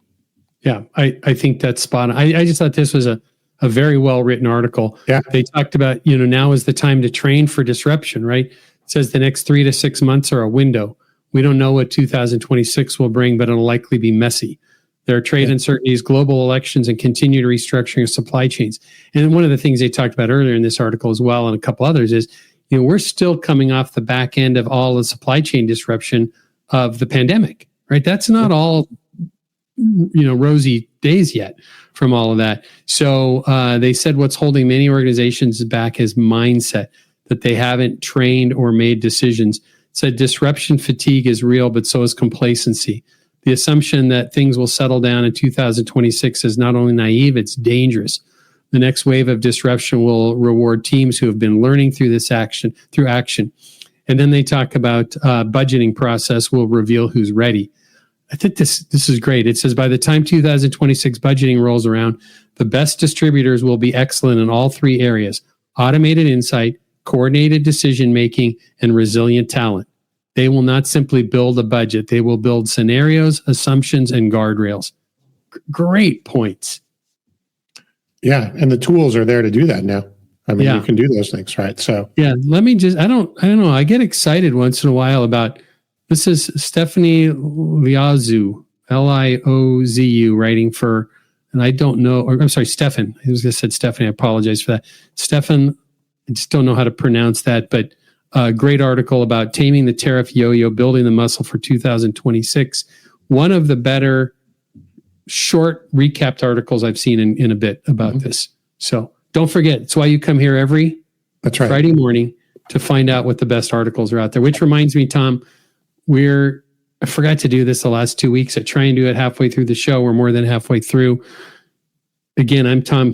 Yeah, I think that's spot on. I just thought this was a very well-written article. Yeah. They talked about, now is the time to train for disruption, right? It says the next 3 to 6 months are a window. We don't know what 2026 will bring, but it'll likely be messy. There are trade uncertainties, global elections, and continued restructuring of supply chains. And one of the things they talked about earlier in this article as well, and a couple others, is we're still coming off the back end of all the supply chain disruption of the pandemic, right? That's not all rosy days yet from all of that. So they said what's holding many organizations back is mindset, that they haven't trained or made decisions. Said disruption fatigue is real, but so is complacency. The assumption that things will settle down in 2026 is not only naive, it's dangerous. The next wave of disruption will reward teams who have been learning through action. And then they talk about budgeting process will reveal who's ready. I think this is great. It says by the time 2026 budgeting rolls around, the best distributors will be excellent in all three areas: automated insight, coordinated decision-making, and resilient talent. They will not simply build a budget. They will build scenarios, assumptions, and guardrails. Great points. Yeah, and the tools are there to do that now. I mean, you can do those things, right? So yeah, let me just, I don't know. I get excited once in a while about, this is Stephanie Liazu, Liozu, writing for, and I don't know, or I'm sorry, Stefan. I was going to say Stephanie. I apologize for that. Stefan, I just don't know how to pronounce that, but a great article about taming the tariff yo-yo, building the muscle for 2026. One of the better short recapped articles I've seen in a bit about this. So don't forget, it's why you come here every Friday morning to find out what the best articles are out there. Which reminds me, Tom, I forgot to do this the last 2 weeks. I try and do it halfway through the show. We're more than halfway through. Again, I'm Tom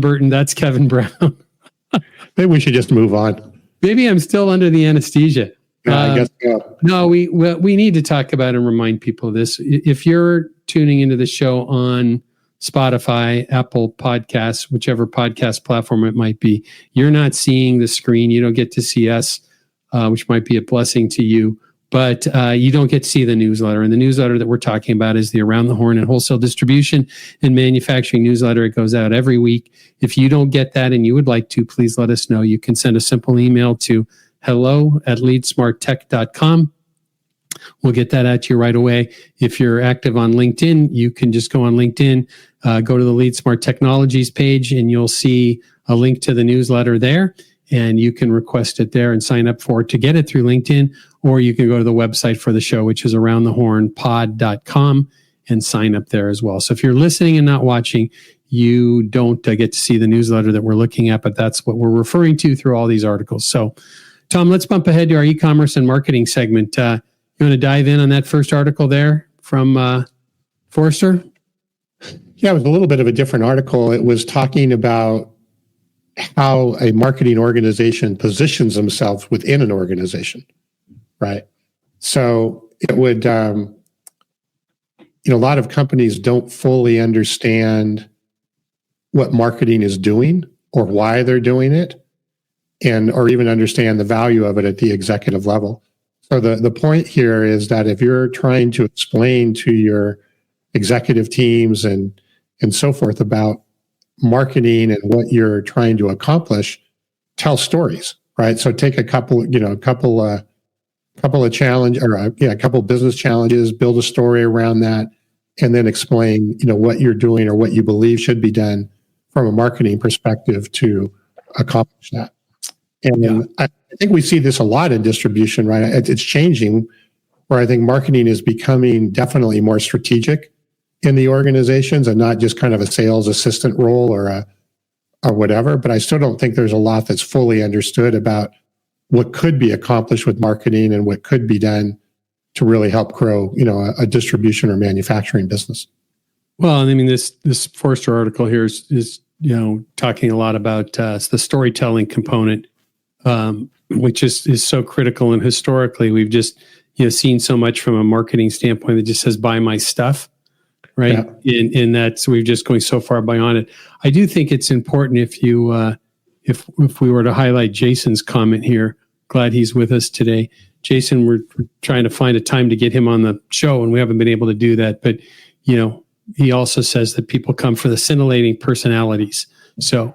Burton. That's Kevin Brown. Maybe we should just move on. Maybe I'm still under the anesthesia. I guess so. No, we need to talk about and remind people of this. If you're tuning into the show on Spotify, Apple Podcasts, whichever podcast platform it might be, you're not seeing the screen. You don't get to see us, which might be a blessing to you. But you don't get to see the newsletter. And the newsletter that we're talking about is the Around the Horn and Wholesale Distribution and Manufacturing newsletter. It goes out every week. If you don't get that and you would like to, please let us know. You can send a simple email to hello@leadsmarttech.com. We'll get that out to you right away. If you're active on LinkedIn, you can just go on LinkedIn, go to the LeadSmart Technologies page, and you'll see a link to the newsletter there. And you can request it there and sign up for it to get it through LinkedIn, or you can go to the website for the show, which is aroundthehornpod.com, and sign up there as well. So if you're listening and not watching, you don't get to see the newsletter that we're looking at, but that's what we're referring to through all these articles. So, Tom, let's bump ahead to our e-commerce and marketing segment. You want to dive in on that first article there from Forrester? Yeah, it was a little bit of a different article. It was talking about how a marketing organization positions themselves within an organization, right? So it would, a lot of companies don't fully understand what marketing is doing or why they're doing it, or even understand the value of it at the executive level. So the point here is that if you're trying to explain to your executive teams and so forth about marketing and what you're trying to accomplish, tell stories, right? So take a couple of business challenges, build a story around that, and then explain, what you're doing or what you believe should be done from a marketing perspective to accomplish that. And I think we see this a lot in distribution, right? It's changing, where I think marketing is becoming definitely more strategic in the organizations and not just kind of a sales assistant role or whatever. But I still don't think there's a lot that's fully understood about what could be accomplished with marketing and what could be done to really help grow, a distribution or manufacturing business. Well, I mean, this Forrester article here is talking a lot about the storytelling component, which is so critical. And historically, we've just seen so much from a marketing standpoint that just says "buy my stuff," right? Yeah. And that's, we're just going so far beyond it. I do think it's important if we were to highlight Jason's comment here. Glad he's with us today. Jason, we're trying to find a time to get him on the show, and we haven't been able to do that. But he also says that people come for the scintillating personalities. So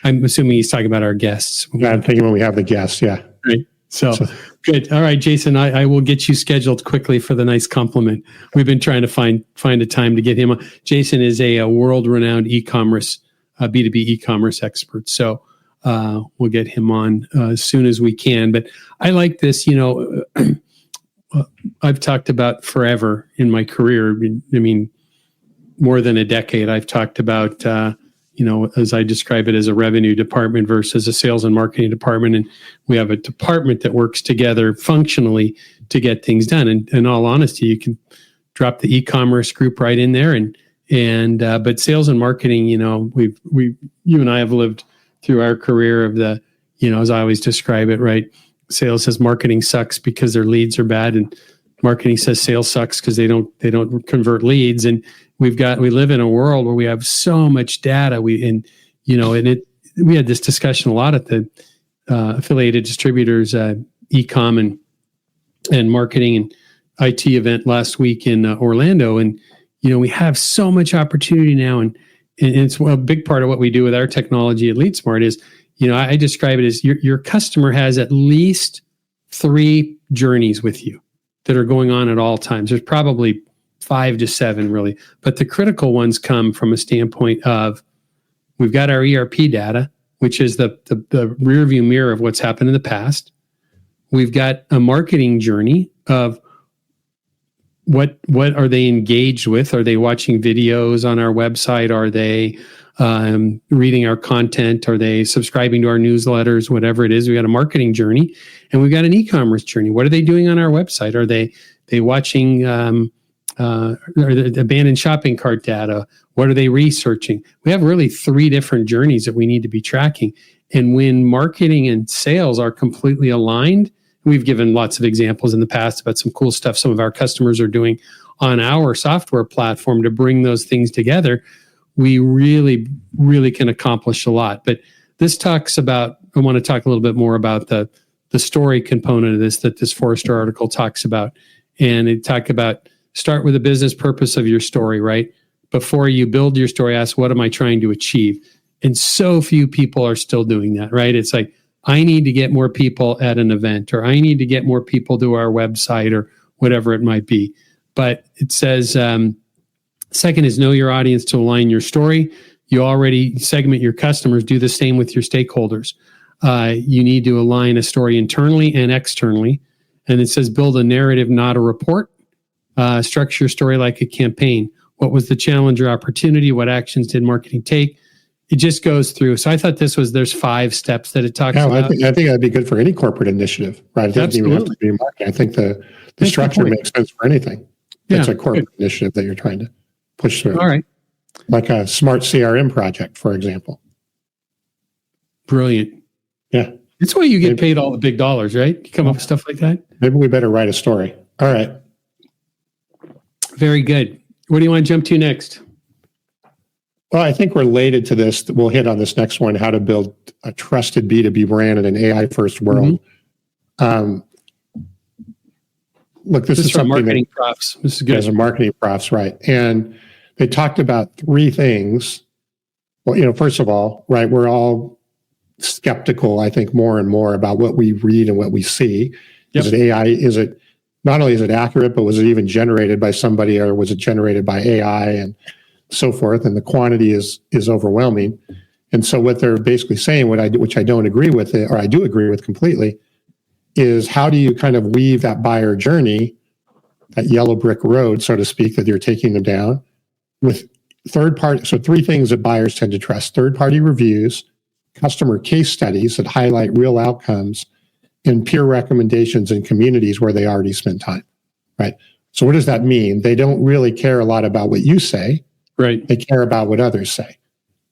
I'm assuming he's talking about our guests. Yeah, I'm thinking when we have the guests, yeah. Right. So good. All right, Jason, I will get you scheduled quickly for the nice compliment. We've been trying to find a time to get him on. Jason is a world-renowned e-commerce, B2B e-commerce expert. So we'll get him on as soon as we can. But I like this, I've talked about forever in my career. I mean, more than a decade, I've talked about, as I describe it, as a revenue department versus a sales and marketing department. And we have a department that works together functionally to get things done. And in all honesty, you can drop the e-commerce group right in there. But sales and marketing, you and I have lived through our career of the, as I always describe it, right? Sales says marketing sucks because their leads are bad, and marketing says sales sucks because they don't convert leads. And we live in a world where we have so much data. We had this discussion a lot at the affiliated distributors, e-com and marketing and IT event last week in Orlando. And, we have so much opportunity now. And it's a big part of what we do with our technology at LeadSmart is, I describe it as your customer has at least 3 journeys with you that are going on at all times. There's probably 5 to 7 really, but the critical ones come from a standpoint of, we've got our ERP data, which is the rear view mirror of what's happened in the past. We've got a marketing journey of what are they engaged with? Are they watching videos on our website? Are they reading our content? Are they subscribing to our newsletters? Whatever it is, we got a marketing journey, and we've got an e-commerce journey. What are they doing on our website? Are they watching or the abandoned shopping cart data? What are they researching? We have really 3 different journeys that we need to be tracking. And when marketing and sales are completely aligned, we've given lots of examples in the past about some cool stuff some of our customers are doing on our software platform to bring those things together. We really, really can accomplish a lot. But this talks about, I want to talk a little bit more about the story component of this that this Forrester article talks about. And it talked about, start with the business purpose of your story, right? Before you build your story, ask, what am I trying to achieve? And so few people are still doing that, right? It's like, I need to get more people at an event, or I need to get more people to our website, or whatever it might be. But it says, second is know your audience to align your story. You already segment your customers. Do the same with your stakeholders. You need to align a story internally and externally. And it says build a narrative, not a report. Structure your story like a campaign. What was the challenge or opportunity? What actions did marketing take? It just goes through. So I thought there's 5 steps that it talks about. I think that'd be good for any corporate initiative, right? It doesn't even have to be marketing. I think the structure makes sense for anything. It's a corporate initiative that you're trying to push through. All right. like a smart CRM project, for example. Brilliant. Yeah. That's why you get paid all the big dollars, right? You come up with stuff like that. Maybe we better write a story. All right. Very good. What do you want to jump to next? Well, I think related to this, we'll hit on this next one, how to build a trusted B2B brand in an AI-first world. Look, this is something marketing profs. This is good. As a marketing profs, right? And they talked about three things. Well, first of all, right, we're all skeptical, I think, more and more about what we read and what we see. Yep. Is it AI? Is it not only is it accurate, but was it even generated by somebody, or was it generated by AI and so forth? And the quantity is overwhelming. And so what they're basically saying, which I don't agree with, or I do agree with completely, is how do you kind of weave that buyer journey, that yellow brick road, so to speak, that you're taking them down with third party. So three things that buyers tend to trust: third party reviews, customer case studies that highlight real outcomes, and peer recommendations in communities where they already spent time, right? So what does that mean? They don't really care a lot about what you say. Right. They care about what others say.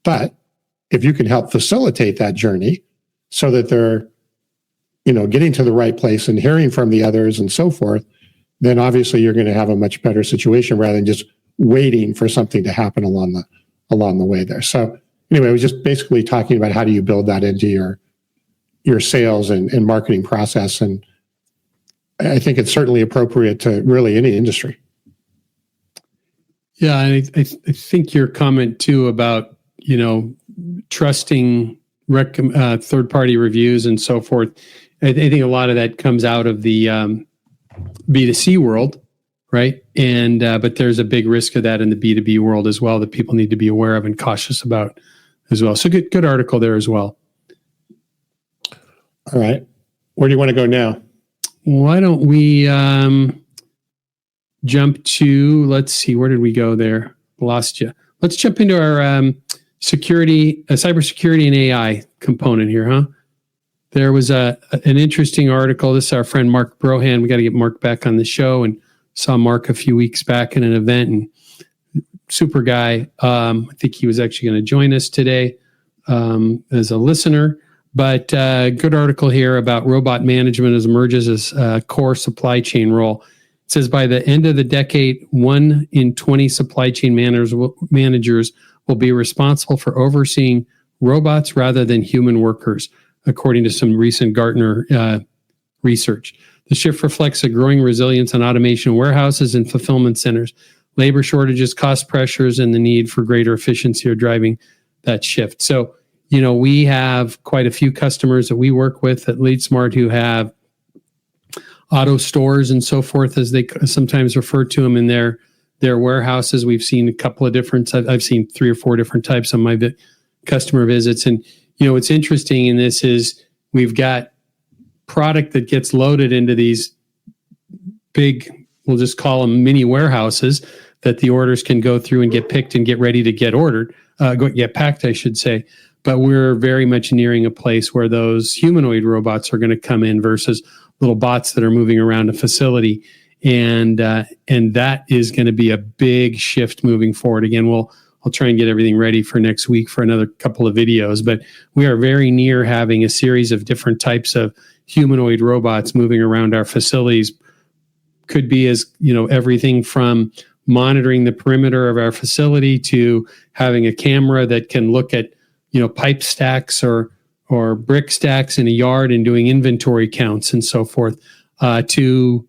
But if you can help facilitate that journey so that they're, getting to the right place and hearing from the others and so forth, then obviously you're going to have a much better situation rather than just waiting for something to happen along the way there. So anyway, I was just basically talking about how do you build that into your sales and marketing process. And I think it's certainly appropriate to really any industry. Yeah, and I think your comment too about trusting third-party reviews and so forth. I think a lot of that comes out of the B2C world, right? And but there's a big risk of that in the B2B world as well that people need to be aware of and cautious about as well. So good article there as well. All right, where do you want to go now? Why don't we jump to, let's see, where did we go there? Lost you. Let's jump into our cybersecurity and AI component here, huh? There was an interesting article. This is our friend Mark Brohan. We got to get Mark back on the show, and saw Mark a few weeks back in an event, and super guy. I think he was actually going to join us today as a listener. But good article here about robot management as emerges as a core supply chain role. It says by the end of the decade, 1 in 20 supply chain managers will be responsible for overseeing robots rather than human workers, according to some recent Gartner research. The shift reflects a growing resilience on automation in warehouses and fulfillment centers. Labor shortages, cost pressures, and the need for greater efficiency are driving that shift. So, we have quite a few customers that we work with at LeadSmart who have auto stores and so forth, as they sometimes refer to them, in their warehouses. We've seen a couple of different, I've seen 3 or 4 different types on my customer visits. And, what's interesting in this is we've got product that gets loaded into these big, we'll just call them mini warehouses, that the orders can go through and get picked and get ready to get ordered, get packed, I should say. But we're very much nearing a place where those humanoid robots are going to come in versus little bots that are moving around a facility. And that is going to be a big shift moving forward. Again, I'll try and get everything ready for next week for another couple of videos, but we are very near having a series of different types of humanoid robots moving around our facilities. Could be as, everything from monitoring the perimeter of our facility to having a camera that can look at, pipe stacks or brick stacks in a yard and doing inventory counts and so forth, to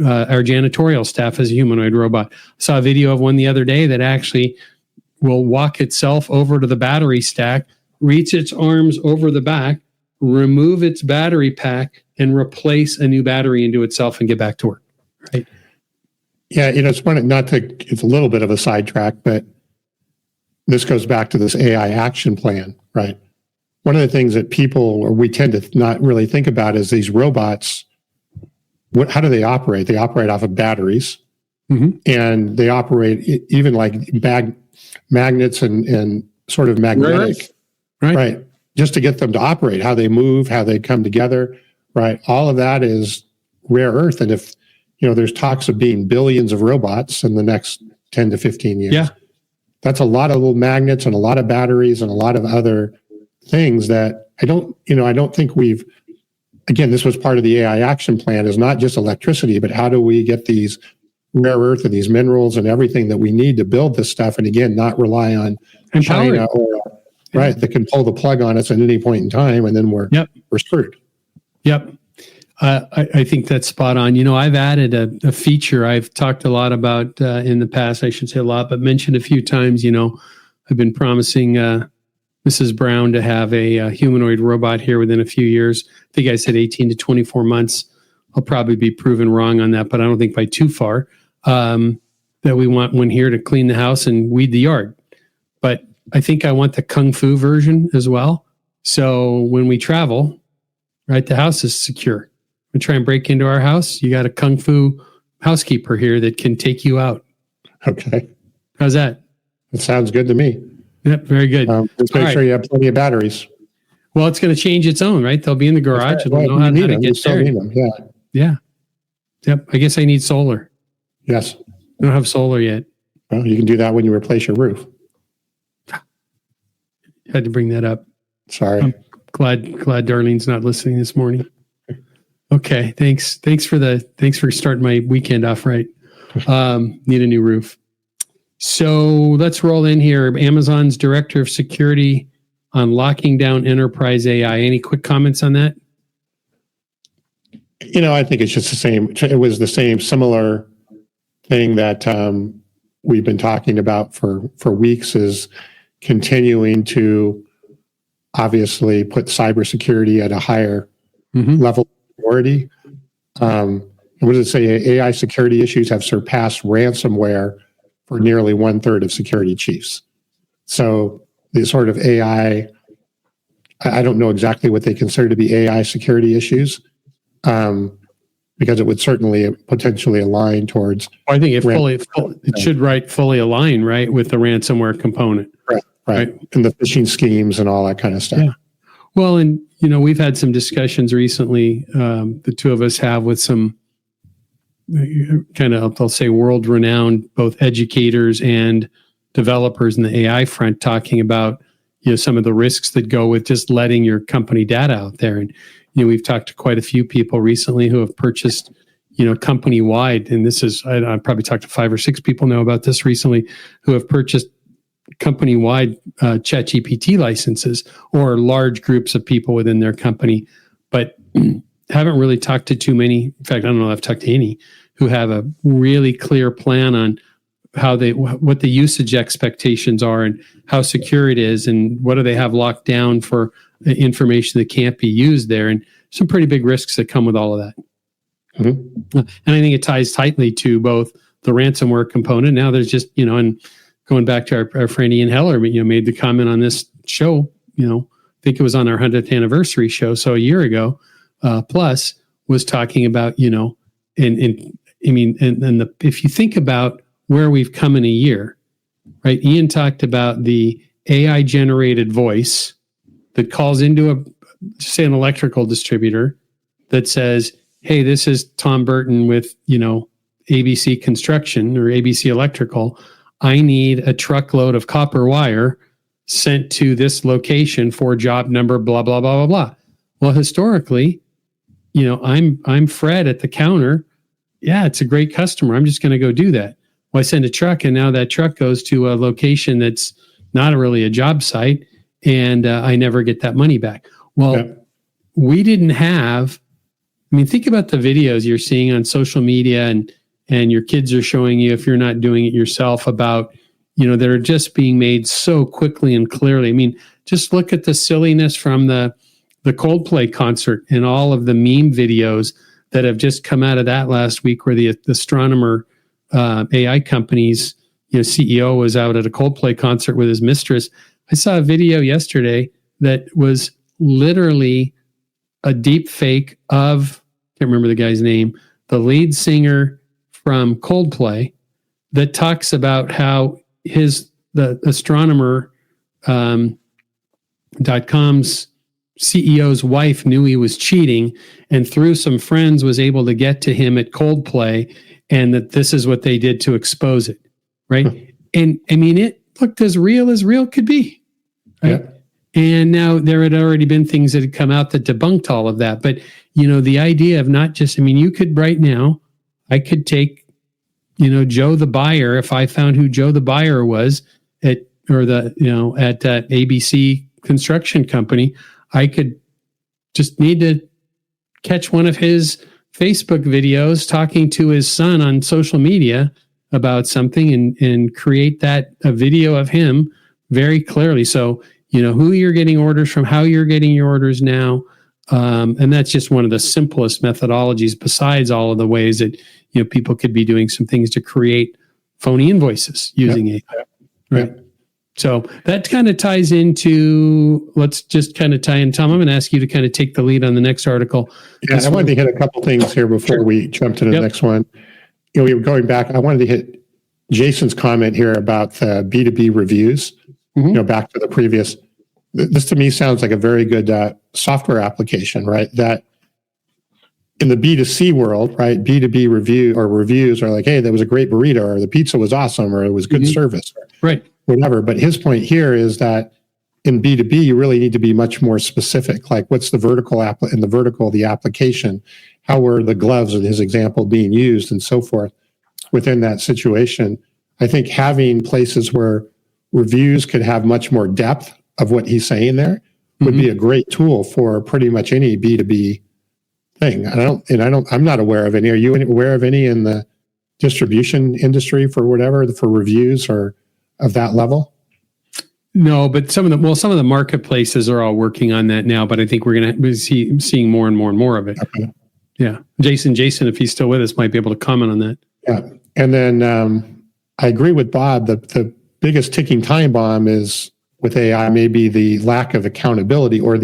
our janitorial staff as a humanoid robot. I saw a video of one the other day that actually will walk itself over to the battery stack, reach its arms over the back, remove its battery pack, and replace a new battery into itself and get back to work. Right? Yeah, it's it's a little bit of a sidetrack, but this goes back to this AI action plan, right? One of the things that we tend to not really think about is these robots. How do they operate? They operate off of batteries, and they operate even like magnets and sort of magnetic, right? Just to get them to operate, how they move, how they come together, right? All of that is rare earth. And if, there's talks of being billions of robots in the next 10 to 15 years. Yeah. that's a lot of little magnets and a lot of batteries and a lot of other things that I don't think we've, again, this was part of the AI action plan, is not just electricity, but how do we get these rare earth and these minerals and everything that we need to build this stuff? And again, not rely on China or, right, that can pull the plug on us at any point in time, and then we're screwed. Yep. I think that's spot on. I've added a feature I've talked a lot about in the past. I shouldn't say a lot, but mentioned a few times. I've been promising Mrs. Brown to have a humanoid robot here within a few years. I think I said 18 to 24 months. I'll probably be proven wrong on that, but I don't think by too far. That we want one here to clean the house and weed the yard. But I think I want the Kung Fu version as well. So when we travel, right, the house is secure. We try and break into our house, you got a Kung Fu housekeeper here that can take you out. Okay. How's that? That sounds good to me. Yep, very good. Just make sure you have plenty of batteries. Well, it's going to change its own, right? They'll be in the garage. Right. They'll know how to get you still there. need them. Yeah. Yeah. Yep. I guess I need solar. Yes. I don't have solar yet. Well, you can do that when you replace your roof. Had to bring that up. Sorry. I'm glad Darlene's not listening this morning. Okay. Thanks for starting my weekend off right. Need a new roof. So let's roll in here. Amazon's director of security on locking down enterprise AI. Any quick comments on that? I think it's just the same. It was the same similar thing that we've been talking about for weeks, is continuing to obviously put cybersecurity at a higher level of priority. What does it say? AI security issues have surpassed ransomware for nearly 1/3 of security chiefs. So the sort of AI, I don't know exactly what they consider to be AI security issues, because it would certainly potentially align towards. I think it should fully align, right, with the ransomware component. Right. And the phishing schemes and all that kind of stuff. Yeah. Well, and we've had some discussions recently. The two of us have with some kind of, I'll say, world-renowned both educators and developers in the AI front, talking about some of the risks that go with just letting your company data out there. And we've talked to quite a few people recently who have purchased company-wide, and this is, I probably talked to 5 or 6 people know about this recently, who have purchased company-wide ChatGPT licenses, or large groups of people within their company, but haven't really talked to too many. In fact, I don't know if I've talked to any who have a really clear plan on what the usage expectations are and how secure it is, and what do they have locked down for information that can't be used there, and some pretty big risks that come with all of that. Mm-hmm. And I think it ties tightly to both the ransomware component. Now there's just, and going back to our friend Ian Heller, made the comment on this show, I think it was on our 100th anniversary show. So a year ago, plus, was talking about, if you think about where we've come in a year, right? Ian talked about the AI generated voice that calls into say an electrical distributor that says, hey, this is Tom Burton with, ABC Construction or ABC Electrical. I need a truckload of copper wire sent to this location for job number, blah, blah, blah, blah, blah. Well, historically, I'm Fred at the counter. Yeah, it's a great customer. I'm just going to go do that. Well, I send a truck, and now that truck goes to a location that's not really a job site, and I never get that money back. Well, we didn't have, think about the videos you're seeing on social media and your kids are showing you, if you're not doing it yourself, about, that are just being made so quickly and clearly. Just look at the silliness from the Coldplay concert and all of the meme videos that have just come out of that last week, where the astronomer AI company's CEO was out at a Coldplay concert with his mistress. I saw a video yesterday that was literally a deep fake of, can't remember the guy's name, the lead singer from Coldplay, that talks about how the astronomer .com's CEO's wife knew he was cheating, and through some friends was able to get to him at Coldplay, and that this is what they did to expose it, right? And looked as real could be. Right? Yeah. And now there had already been things that had come out that debunked all of that. But, the idea of not just, you could right now, I could take, Joe the buyer, if I found who Joe the buyer was at that ABC construction company, I could just need to catch one of his Facebook videos talking to his son on social media about something and create a video of him very clearly. So, who you're getting orders from, how you're getting your orders now. And that's just one of the simplest methodologies besides all of the ways that, people could be doing some things to create phony invoices using AI. Right. Yep. So that kind of ties into, let's just kind of tie in. Tom, I'm going to ask you to kind of take the lead on the next article. Yeah, I wanted to hit a couple things here before we jump to the next one. We were going back. I wanted to hit Jason's comment here about the B2B reviews, back to the previous. This to me sounds like a very good software application, right? That in the B2C world, right? B2B reviews are like, hey, that was a great burrito, or the pizza was awesome, or it was good service, right? Whatever. But his point here is that in B2B, you really need to be much more specific. Like, what's the vertical the application? How were the gloves in his example being used, and so forth within that situation? I think having places where reviews could have much more depth of what he's saying there would be a great tool for pretty much any B2B thing. I'm not aware of any. Are you aware of any in the distribution industry for reviews or of that level? No, but some of the marketplaces are all working on that now, but I think we're going to be seeing more and more of it. Okay. Yeah. Jason, if he's still with us, might be able to comment on that. Yeah. And then I agree with Bob. The biggest ticking time bomb is with AI, maybe the lack of accountability, or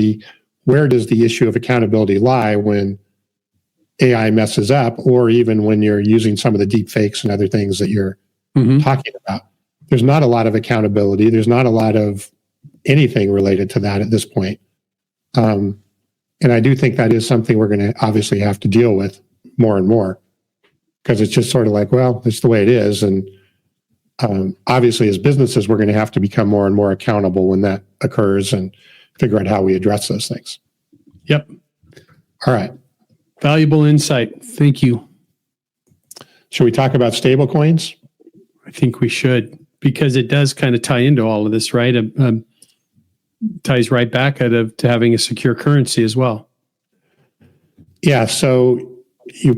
where does the issue of accountability lie when AI messes up, or even when you're using some of the deep fakes and other things that you're talking about. There's not a lot of accountability. There's not a lot of anything related to that at this point. And I do think that is something we're going to obviously have to deal with more and more, because it's just sort of like, well, it's the way it is. And obviously, as businesses, we're going to have to become more and more accountable when that occurs and figure out how we address those things. Yep. All right. Valuable insight. Thank you. Should we talk about stablecoins? I think we should, because it does kind of tie into all of this, right? Ties right back to having a secure currency as well. Yeah. So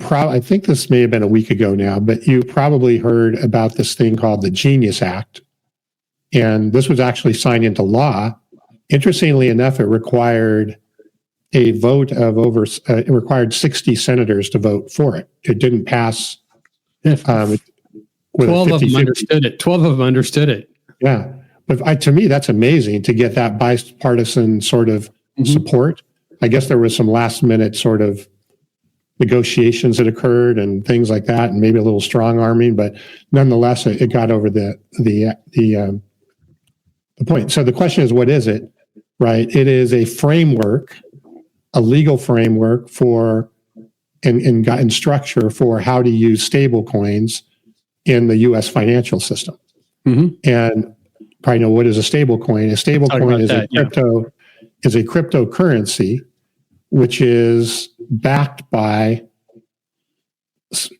I think this may have been a week ago now, but you probably heard about this thing called the Genius Act. And this was actually signed into law. Interestingly enough, it required a vote of it required 60 senators to vote for it. It didn't pass. 12 of them understood it. 12 of them understood it. Yeah. But to me, that's amazing to get that bipartisan sort of support. I guess there was some last minute sort of negotiations that occurred and things like that, and maybe a little strong arming, but nonetheless, it got over the point. So the question is, what is it? Right? It is a framework, a legal framework for and structure for how to use stable coins in the U.S. financial system. And probably know, what is a stable coin? A stable coin is a cryptocurrency, which is backed by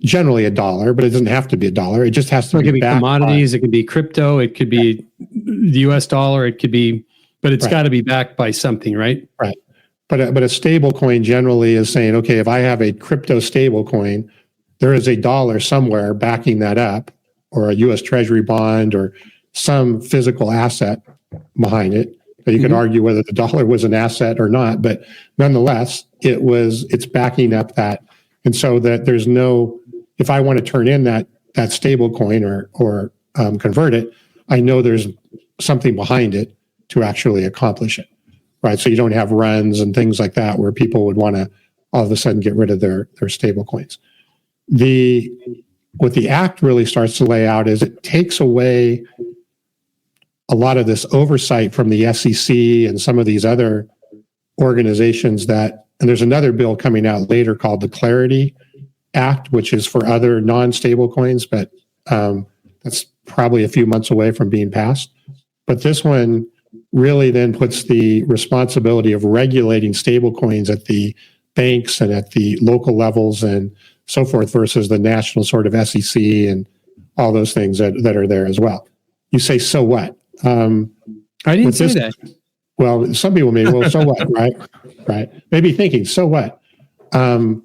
generally $1, but it doesn't have to be $1. It just has to be backed commodities. It could be crypto. It could be the U.S. dollar. It could be, but it's got to be backed by something, right? Right. But a stable coin generally is saying, okay, if I have a crypto stable coin, there is $1 somewhere backing that up, or a U.S. Treasury bond, or some physical asset behind it. You can argue whether the dollar was an asset or not, but nonetheless, it's backing up that. And so that there's no, if I want to turn in that stable coin or convert it, I know there's something behind it to actually accomplish it, right? So you don't have runs and things like that where people would want to all of a sudden get rid of their stable coins. What the act really starts to lay out is it takes away a lot of this oversight from the SEC and some of these other organizations and there's another bill coming out later called the Clarity Act, which is for other non-stable coins, but that's probably a few months away from being passed. But this one really then puts the responsibility of regulating stablecoins at the banks and at the local levels and so forth versus the national sort of SEC and all those things that are there as well. You say, so what? I didn't say that. Well, some people may, well, so what, right? Right. Maybe thinking, so what? What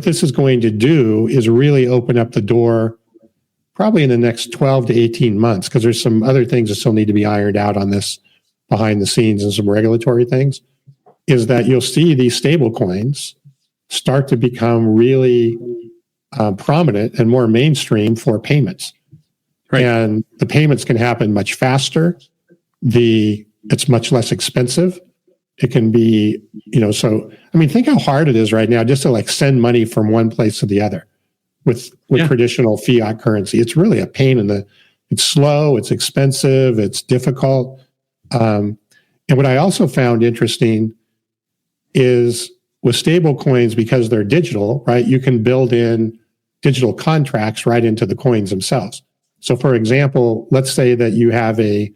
this is going to do is really open up the door probably in the next 12 to 18 months, because there's some other things that still need to be ironed out on this behind the scenes and some regulatory things, is that you'll see these stable coins start to become really prominent and more mainstream for payments. Right. And the payments can happen much faster. It's much less expensive. It can be, think how hard it is right now just to like send money from one place to the other with traditional fiat currency. It's really a pain it's slow, it's expensive, it's difficult. And what I also found interesting is with stable coins, because they're digital, right, you can build in digital contracts right into the coins themselves. So for example, let's say that you have a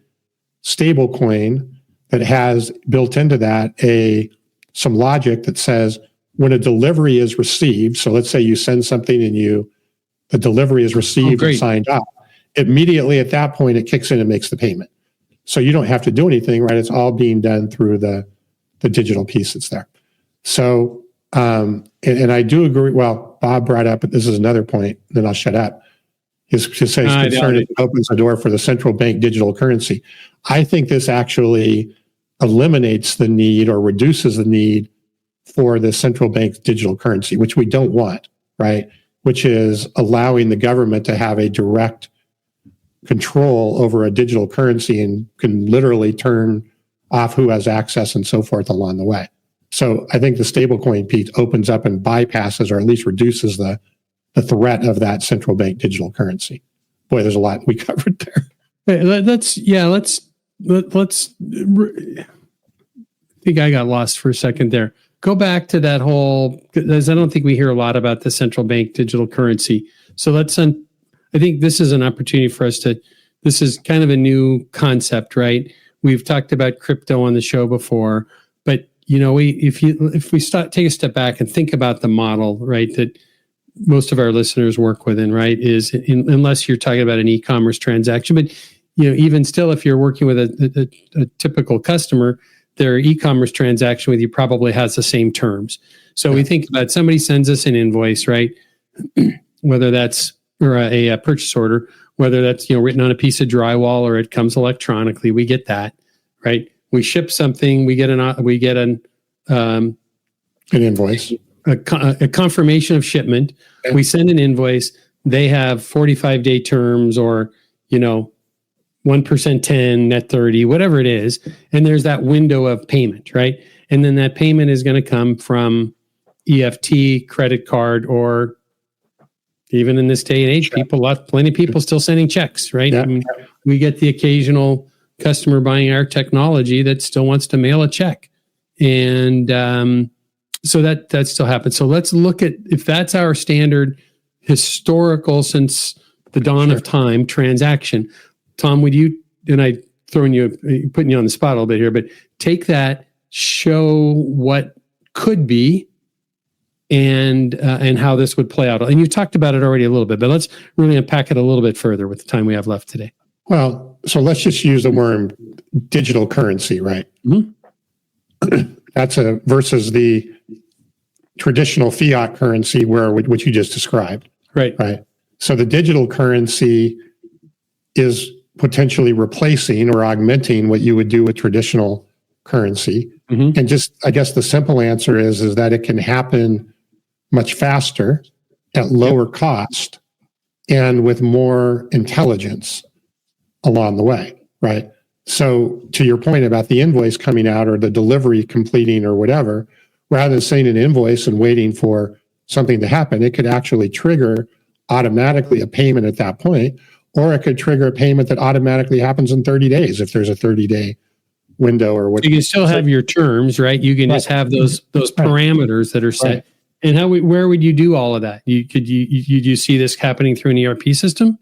stable coin that has built into that some logic that says when a delivery is received, so let's say you send something and the delivery is received and signed off, immediately at that point it kicks in and makes the payment. So you don't have to do anything, right? It's all being done through the digital piece that's there. So, and I do agree, well, Bob brought up, but this is another point, then I'll shut up. His concern is it opens the door for the central bank digital currency. I think this actually eliminates the need or reduces the need for the central bank digital currency, which we don't want, right? Which is allowing the government to have a direct control over a digital currency and can literally turn off who has access and so forth along the way. So I think the stablecoin piece opens up and bypasses or at least reduces the threat of that central bank digital currency. Boy, there's a lot we covered there. Let's. I think I got lost for a second there. Go back to that whole, because I don't think we hear a lot about the central bank digital currency. So I think this is an opportunity for us this is kind of a new concept, right? We've talked about crypto on the show before, but if we take a step back and think about the model, right, that most of our listeners work within, right, is unless you're talking about an e-commerce transaction, but even still, if you're working with a typical customer, their e-commerce transaction with you probably has the same terms. So we think about somebody sends us an invoice, right, whether that's or a purchase order, whether that's written on a piece of drywall or it comes electronically, we get that, right? We ship something, we get an invoice. A confirmation of shipment. Okay. We send an invoice. They have 45-day terms or, 1% 10, net 30, whatever it is. And there's that window of payment, right? And then that payment is going to come from EFT, credit card, or even in this day and age, plenty of people still sending checks, right? Yeah. I mean, we get the occasional customer buying our technology that still wants to mail a check. And, so that still happens. So let's look at if that's our standard historical since the dawn of time transaction. Tom, would you, and I putting you on the spot a little bit here, but take that, show what could be and how this would play out. And you talked about it already a little bit, but let's really unpack it a little bit further with the time we have left today. Well, so let's just use the word digital currency, right? Mm-hmm. That's versus the traditional fiat currency which you just described. Right. So the digital currency is potentially replacing or augmenting what you would do with traditional currency. Mm-hmm. And just, I guess the simple answer is that it can happen much faster at lower cost and with more intelligence along the way, right? So to your point about the invoice coming out or the delivery completing or whatever, rather than sending an invoice and waiting for something to happen, it could actually trigger automatically a payment at that point, or it could trigger a payment that automatically happens in 30 days if there's a 30-day window or what. You can still have your terms, right? You can just have those parameters that are set. Right. And where would you do all of that? You see this happening through an ERP system?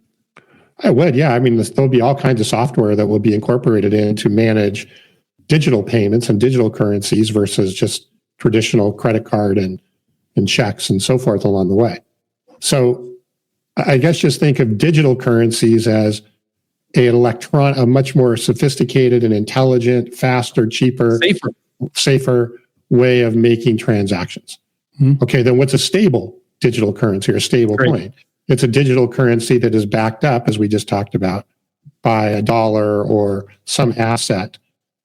I would, yeah. I mean, there'll be all kinds of software that will be incorporated in to manage digital payments and digital currencies versus just traditional credit card and checks and so forth along the way. So I guess just think of digital currencies as a much more sophisticated and intelligent, faster, cheaper, safer way of making transactions. Mm-hmm. Okay, then what's a stable digital currency or stable coin? It's a digital currency that is backed up, as we just talked about, by a dollar or some asset,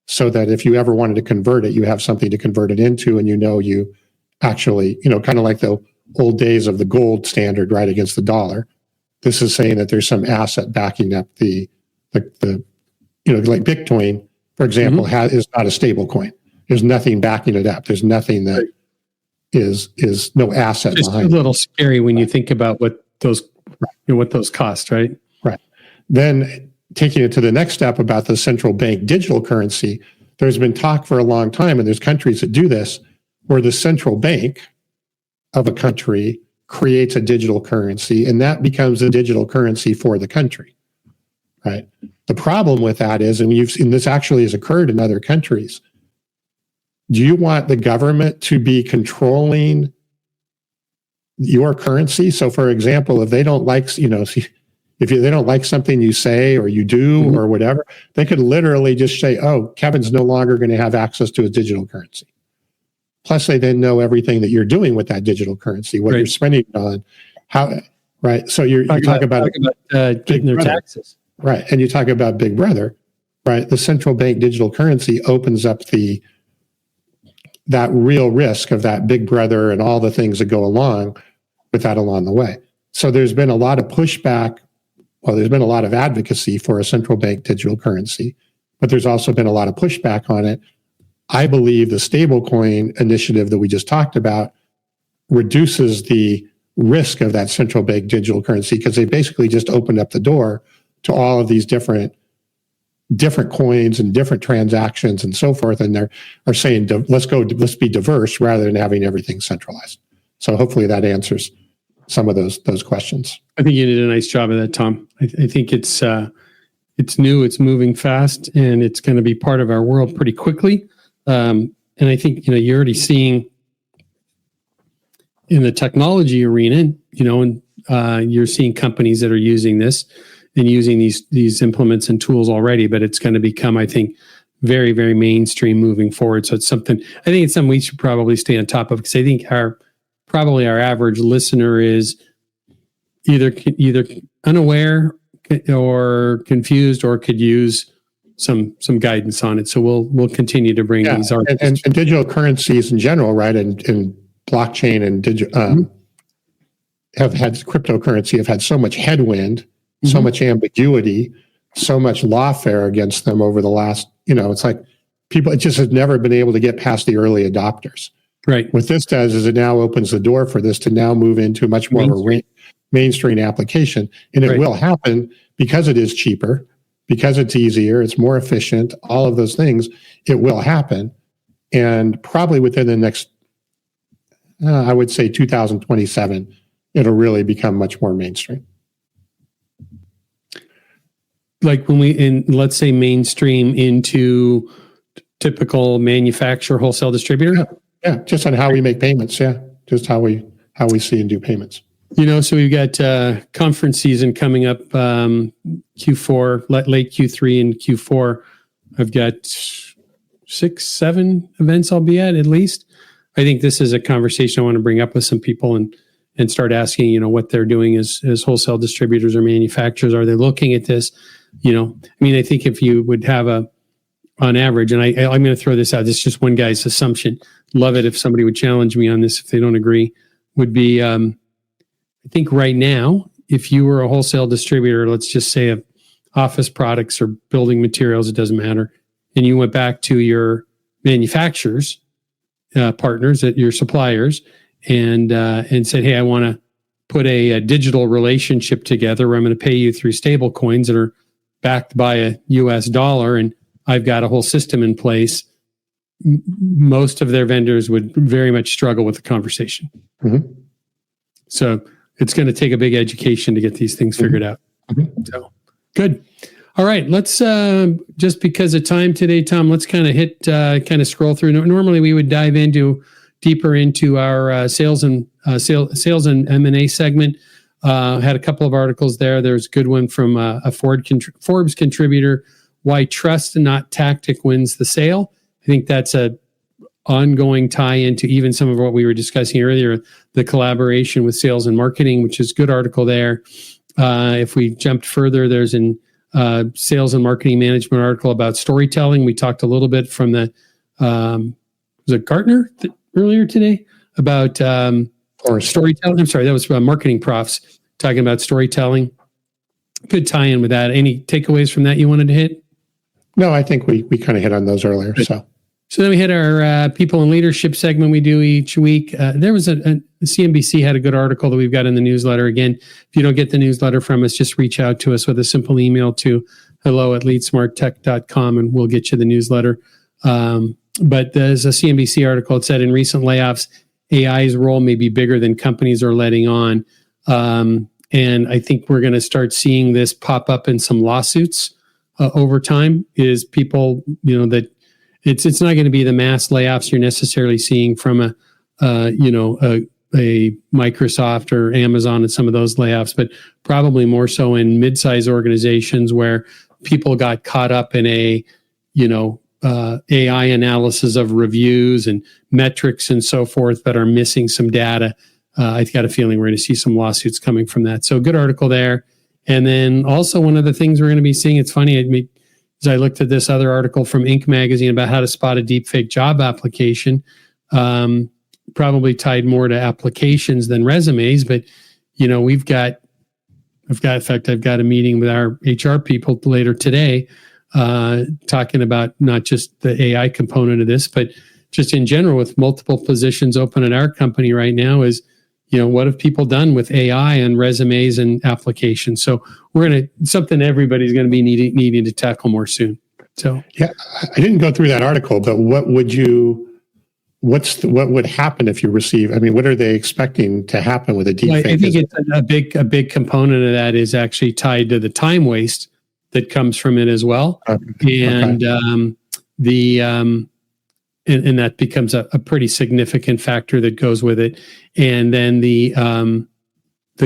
so that if you ever wanted to convert it, you have something to convert it into, and you actually, kind of like the old days of the gold standard, right, against the dollar. This is saying that there's some asset backing up the like Bitcoin, for example, is not a stable coin. There's nothing backing it up. There's nothing that is no asset behind it. It's a little scary when you think about what those cost, right? Right. Then taking it to the next step about the central bank digital currency, there's been talk for a long time, and there's countries that do this, where the central bank of a country creates a digital currency, and that becomes a digital currency for the country, right? The problem with that is, and this actually has occurred in other countries, do you want the government to be controlling your currency? So, for example, if they don't like, they don't like something you say or you do or whatever, they could literally just say, "Oh, Kevin's no longer going to have access to a digital currency." Plus, they then know everything that you're doing with that digital currency, what you're spending it on, how, right? So you talk about getting their taxes, right? And you talk about Big Brother, right? The central bank digital currency opens up that real risk of that Big Brother and all the things that go along with that along the way. So there's been a lot of pushback. Well, there's been a lot of advocacy for a central bank digital currency, but there's also been a lot of pushback on it. I believe the stablecoin initiative that we just talked about reduces the risk of that central bank digital currency, because they basically just opened up the door to all of these different coins and different transactions and so forth. And they're saying, let's be diverse rather than having everything centralized. So hopefully that answers some of those questions. I think you did a nice job of that, Tom. I think it's new, it's moving fast, and it's going to be part of our world pretty quickly. And I think, you're already seeing in the technology arena, and you're seeing companies that are using this and using these implements and tools already, but it's going to become, I think, very, very mainstream moving forward. So it's something we should probably stay on top of, because I think our average listener is either unaware or confused, or could use some guidance on it. So we'll continue to bring these articles. And digital currencies in general, right? And blockchain and have had cryptocurrency, have had so much headwind, so much ambiguity, so much lawfare against them over the last, it's like it just has never been able to get past the early adopters. Right. What this does is it now opens the door for this to now move into much more of a mainstream application. And it will happen because it is cheaper, because it's easier, it's more efficient, all of those things. It will happen. And probably within the next, I would say 2027, it'll really become much more mainstream. Like when let's say mainstream into typical manufacturer, wholesale distributor? Yeah, just on how we make payments. Yeah, just how we see and do payments. So we've got conference season coming up, Q4, late Q3 and Q4. I've got 6-7 events I'll be at least. I think this is a conversation I want to bring up with some people and start asking, what they're doing as wholesale distributors or manufacturers. Are they looking at this? I think if you would have on average, and I'm going to throw this out, this is just one guy's assumption. Love it if somebody would challenge me on this if they don't agree, would be, I think right now, if you were a wholesale distributor, let's just say of office products or building materials, it doesn't matter, and you went back to your manufacturers, partners, at your suppliers, and said, hey, I want to put a digital relationship together where I'm going to pay you through stable coins that are backed by a US dollar, and I've got a whole system in place. Most of their vendors would very much struggle with the conversation. So it's going to take a big education to get these things figured out. So Good. All right. Let's just because of time today, Tom, let's kind of scroll through. Normally we would dive deeper into our sales and M&A segment. Had a couple of articles there. There's a good one from a Forbes contributor, Why Trust and Not Tactic Wins the Sale. I think that's a ongoing tie into even some of what we were discussing earlier, the collaboration with sales and marketing, which is a good article there. If we jumped further, there's an sales and marketing management article about storytelling. We talked a little bit from the, was it Gartner earlier today about or storytelling? I'm sorry, that was Marketing Profs talking about storytelling. Good tie-in with that. Any takeaways from that you wanted to hit? No, I think we kind of hit on those earlier. Good. So then we hit our people and leadership segment we do each week. There was the CNBC had a good article that we've got in the newsletter. Again, if you don't get the newsletter from us, just reach out to us with a simple email to hello@leadsmarttech.com and we'll get you the newsletter. But there's a CNBC article. It said in recent layoffs, AI's role may be bigger than companies are letting on. And I think we're going to start seeing this pop up in some lawsuits over time is people, that it's not going to be the mass layoffs you're necessarily seeing from a Microsoft or Amazon and some of those layoffs, but probably more so in mid-size organizations where people got caught up in AI analysis of reviews and metrics and so forth, but are missing some data. I've got a feeling we're going to see some lawsuits coming from that. So good article there. And then also one of the things we're going to be seeing, it's funny, as I looked at this other article from Inc. magazine about how to spot a deepfake job application, probably tied more to applications than resumes. But, I've got a meeting with our HR people later today, talking about not just the AI component of this, but just in general with multiple positions open at our company right now is, what have people done with AI and resumes and applications? So something everybody's going to be needing to tackle more soon. So yeah, I didn't go through that article, but what would happen if you receive? I mean, what are they expecting to happen with a deepfake? I think it's a big component of that is actually tied to the time waste that comes from it as well, and and that becomes a pretty significant factor that goes with it. And then the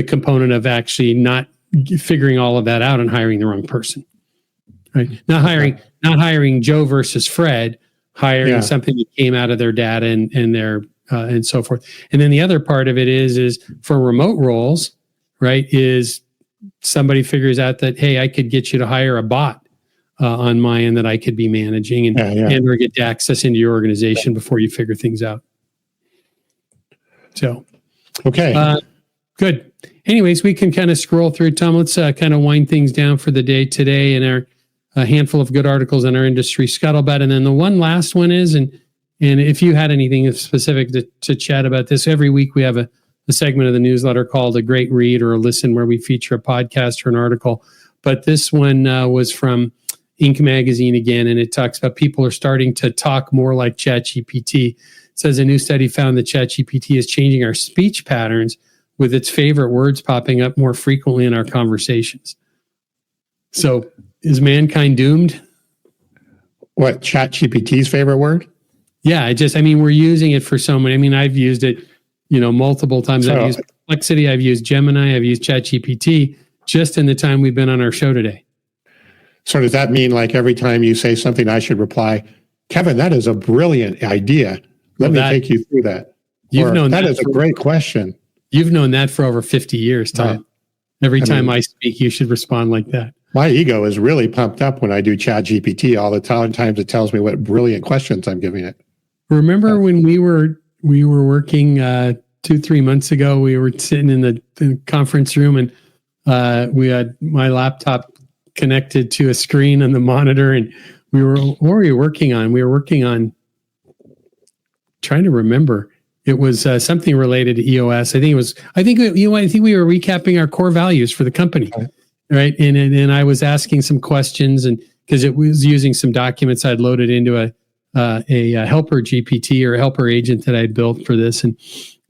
component of actually not figuring all of that out and hiring the wrong person, right? Not hiring Joe versus Fred, hiring something that came out of their data and their and so forth. And then the other part of it is for remote roles, right? Is somebody figures out that, hey, I could get you to hire a bot on my end that I could be managing and or get access into your organization before you figure things out. So, okay, good. Anyways, we can kind of scroll through, Tom. Let's kind of wind things down for the day today and a handful of good articles in our industry scuttlebutt. And then the one last one is, and if you had anything specific to chat about this, every week we have a segment of the newsletter called A Great Read or a Listen where we feature a podcast or an article. But this one was from Inc. magazine again, and it talks about people are starting to talk more like ChatGPT. It says a new study found that ChatGPT is changing our speech patterns with its favorite words popping up more frequently in our conversations. So is mankind doomed? What, ChatGPT's favorite word? Yeah, we're using it for so many. I've used it, multiple times. I've used Perplexity, I've used Gemini, I've used ChatGPT just in the time we've been on our show today. So does that mean like every time you say something, I should reply, Kevin, that is a brilliant idea. Let me take you through that. That is a great question. You've known that for over 50 years, Tom. Right. Every time I speak, you should respond like that. My ego is really pumped up when I do ChatGPT all the time. Times it tells me what brilliant questions I'm giving it. Remember when we were working 2-3 months ago, we were sitting in the conference room and we had my laptop connected to a screen on the monitor, and what were we working on? We were working on trying to remember. It was something related to EOS. I think we were recapping our core values for the company, right? And I was asking some questions, and because it was using some documents I'd loaded into a helper GPT or a helper agent that I built for this, and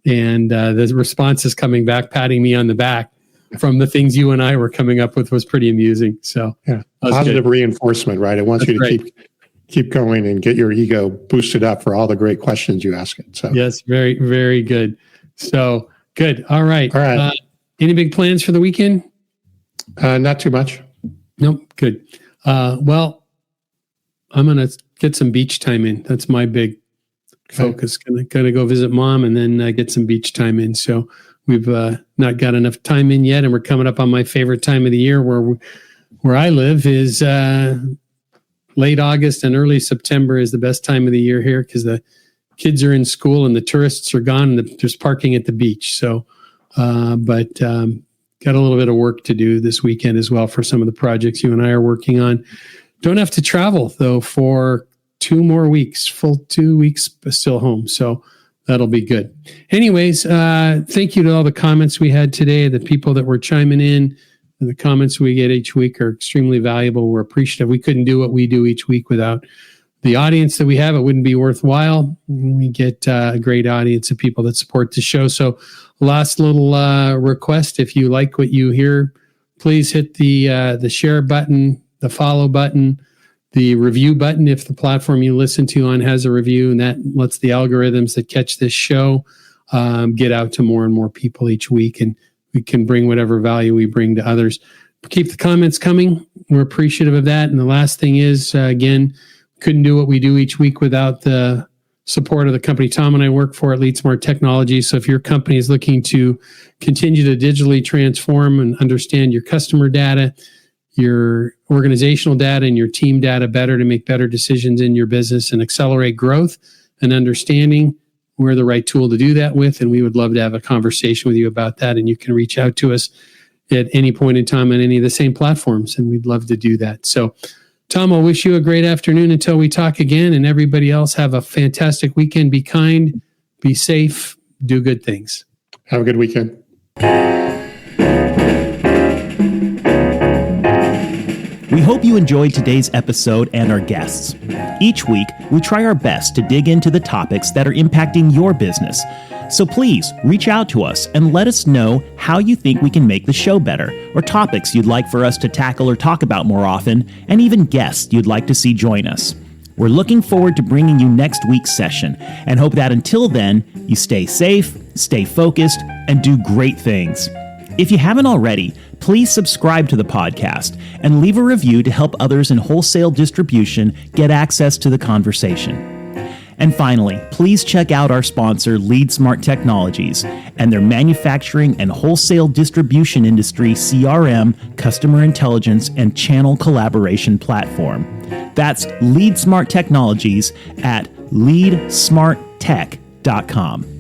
the response is coming back, patting me on the back. from the things you and I were coming up with was pretty amusing. So yeah, positive reinforcement, right? It wants you to keep going and get your ego boosted up for all the great questions you ask it. So yes, very, very good. So good. All right. Any big plans for the weekend? Not too much. Nope. Good. Well, I'm going to get some beach time in. That's my big focus. Gonna go visit mom and then get some beach time in. So we've not got enough time in yet, and we're coming up on my favorite time of the year where I live is late August and early September is the best time of the year here because the kids are in school and the tourists are gone and there's parking at the beach. So, but got a little bit of work to do this weekend as well for some of the projects you and I are working on. Don't have to travel though for 2 more weeks, full 2 weeks, but still home. So that'll be good. Anyways, thank you to all the comments we had today, the people that were chiming in. The comments we get each week are extremely valuable. We're appreciative. We couldn't do what we do each week without the audience that we have. It wouldn't be worthwhile. We get a great audience of people that support the show. So last little request, if you like what you hear, please hit the share button, the follow button, the review button if the platform you listen to on has a review, and that lets the algorithms that catch this show get out to more and more people each week, and we can bring whatever value we bring to others. Keep the comments coming. We're appreciative of that. And the last thing is, again, couldn't do what we do each week without the support of the company Tom and I work for at LeadSmart Technology. So if your company is looking to continue to digitally transform and understand your customer data, your organizational data, and your team data better to make better decisions in your business and accelerate growth and understanding, we're the right tool to do that with. And we would love to have a conversation with you about that. And you can reach out to us at any point in time on any of the same platforms. And we'd love to do that. So Tom, I'll wish you a great afternoon until we talk again, and everybody else have a fantastic weekend. Be kind, be safe, do good things. Have a good weekend. We hope you enjoyed today's episode and our guests. Each week, we try our best to dig into the topics that are impacting your business. So please reach out to us and let us know how you think we can make the show better, or topics you'd like for us to tackle or talk about more often, and even guests you'd like to see join us. We're looking forward to bringing you next week's session and hope that until then, you stay safe, stay focused, and do great things. If you haven't already, please subscribe to the podcast and leave a review to help others in wholesale distribution get access to the conversation. And finally, please check out our sponsor, LeadSmart Technologies, and their manufacturing and wholesale distribution industry CRM, customer intelligence, and channel collaboration platform. That's LeadSmart Technologies at leadsmarttech.com.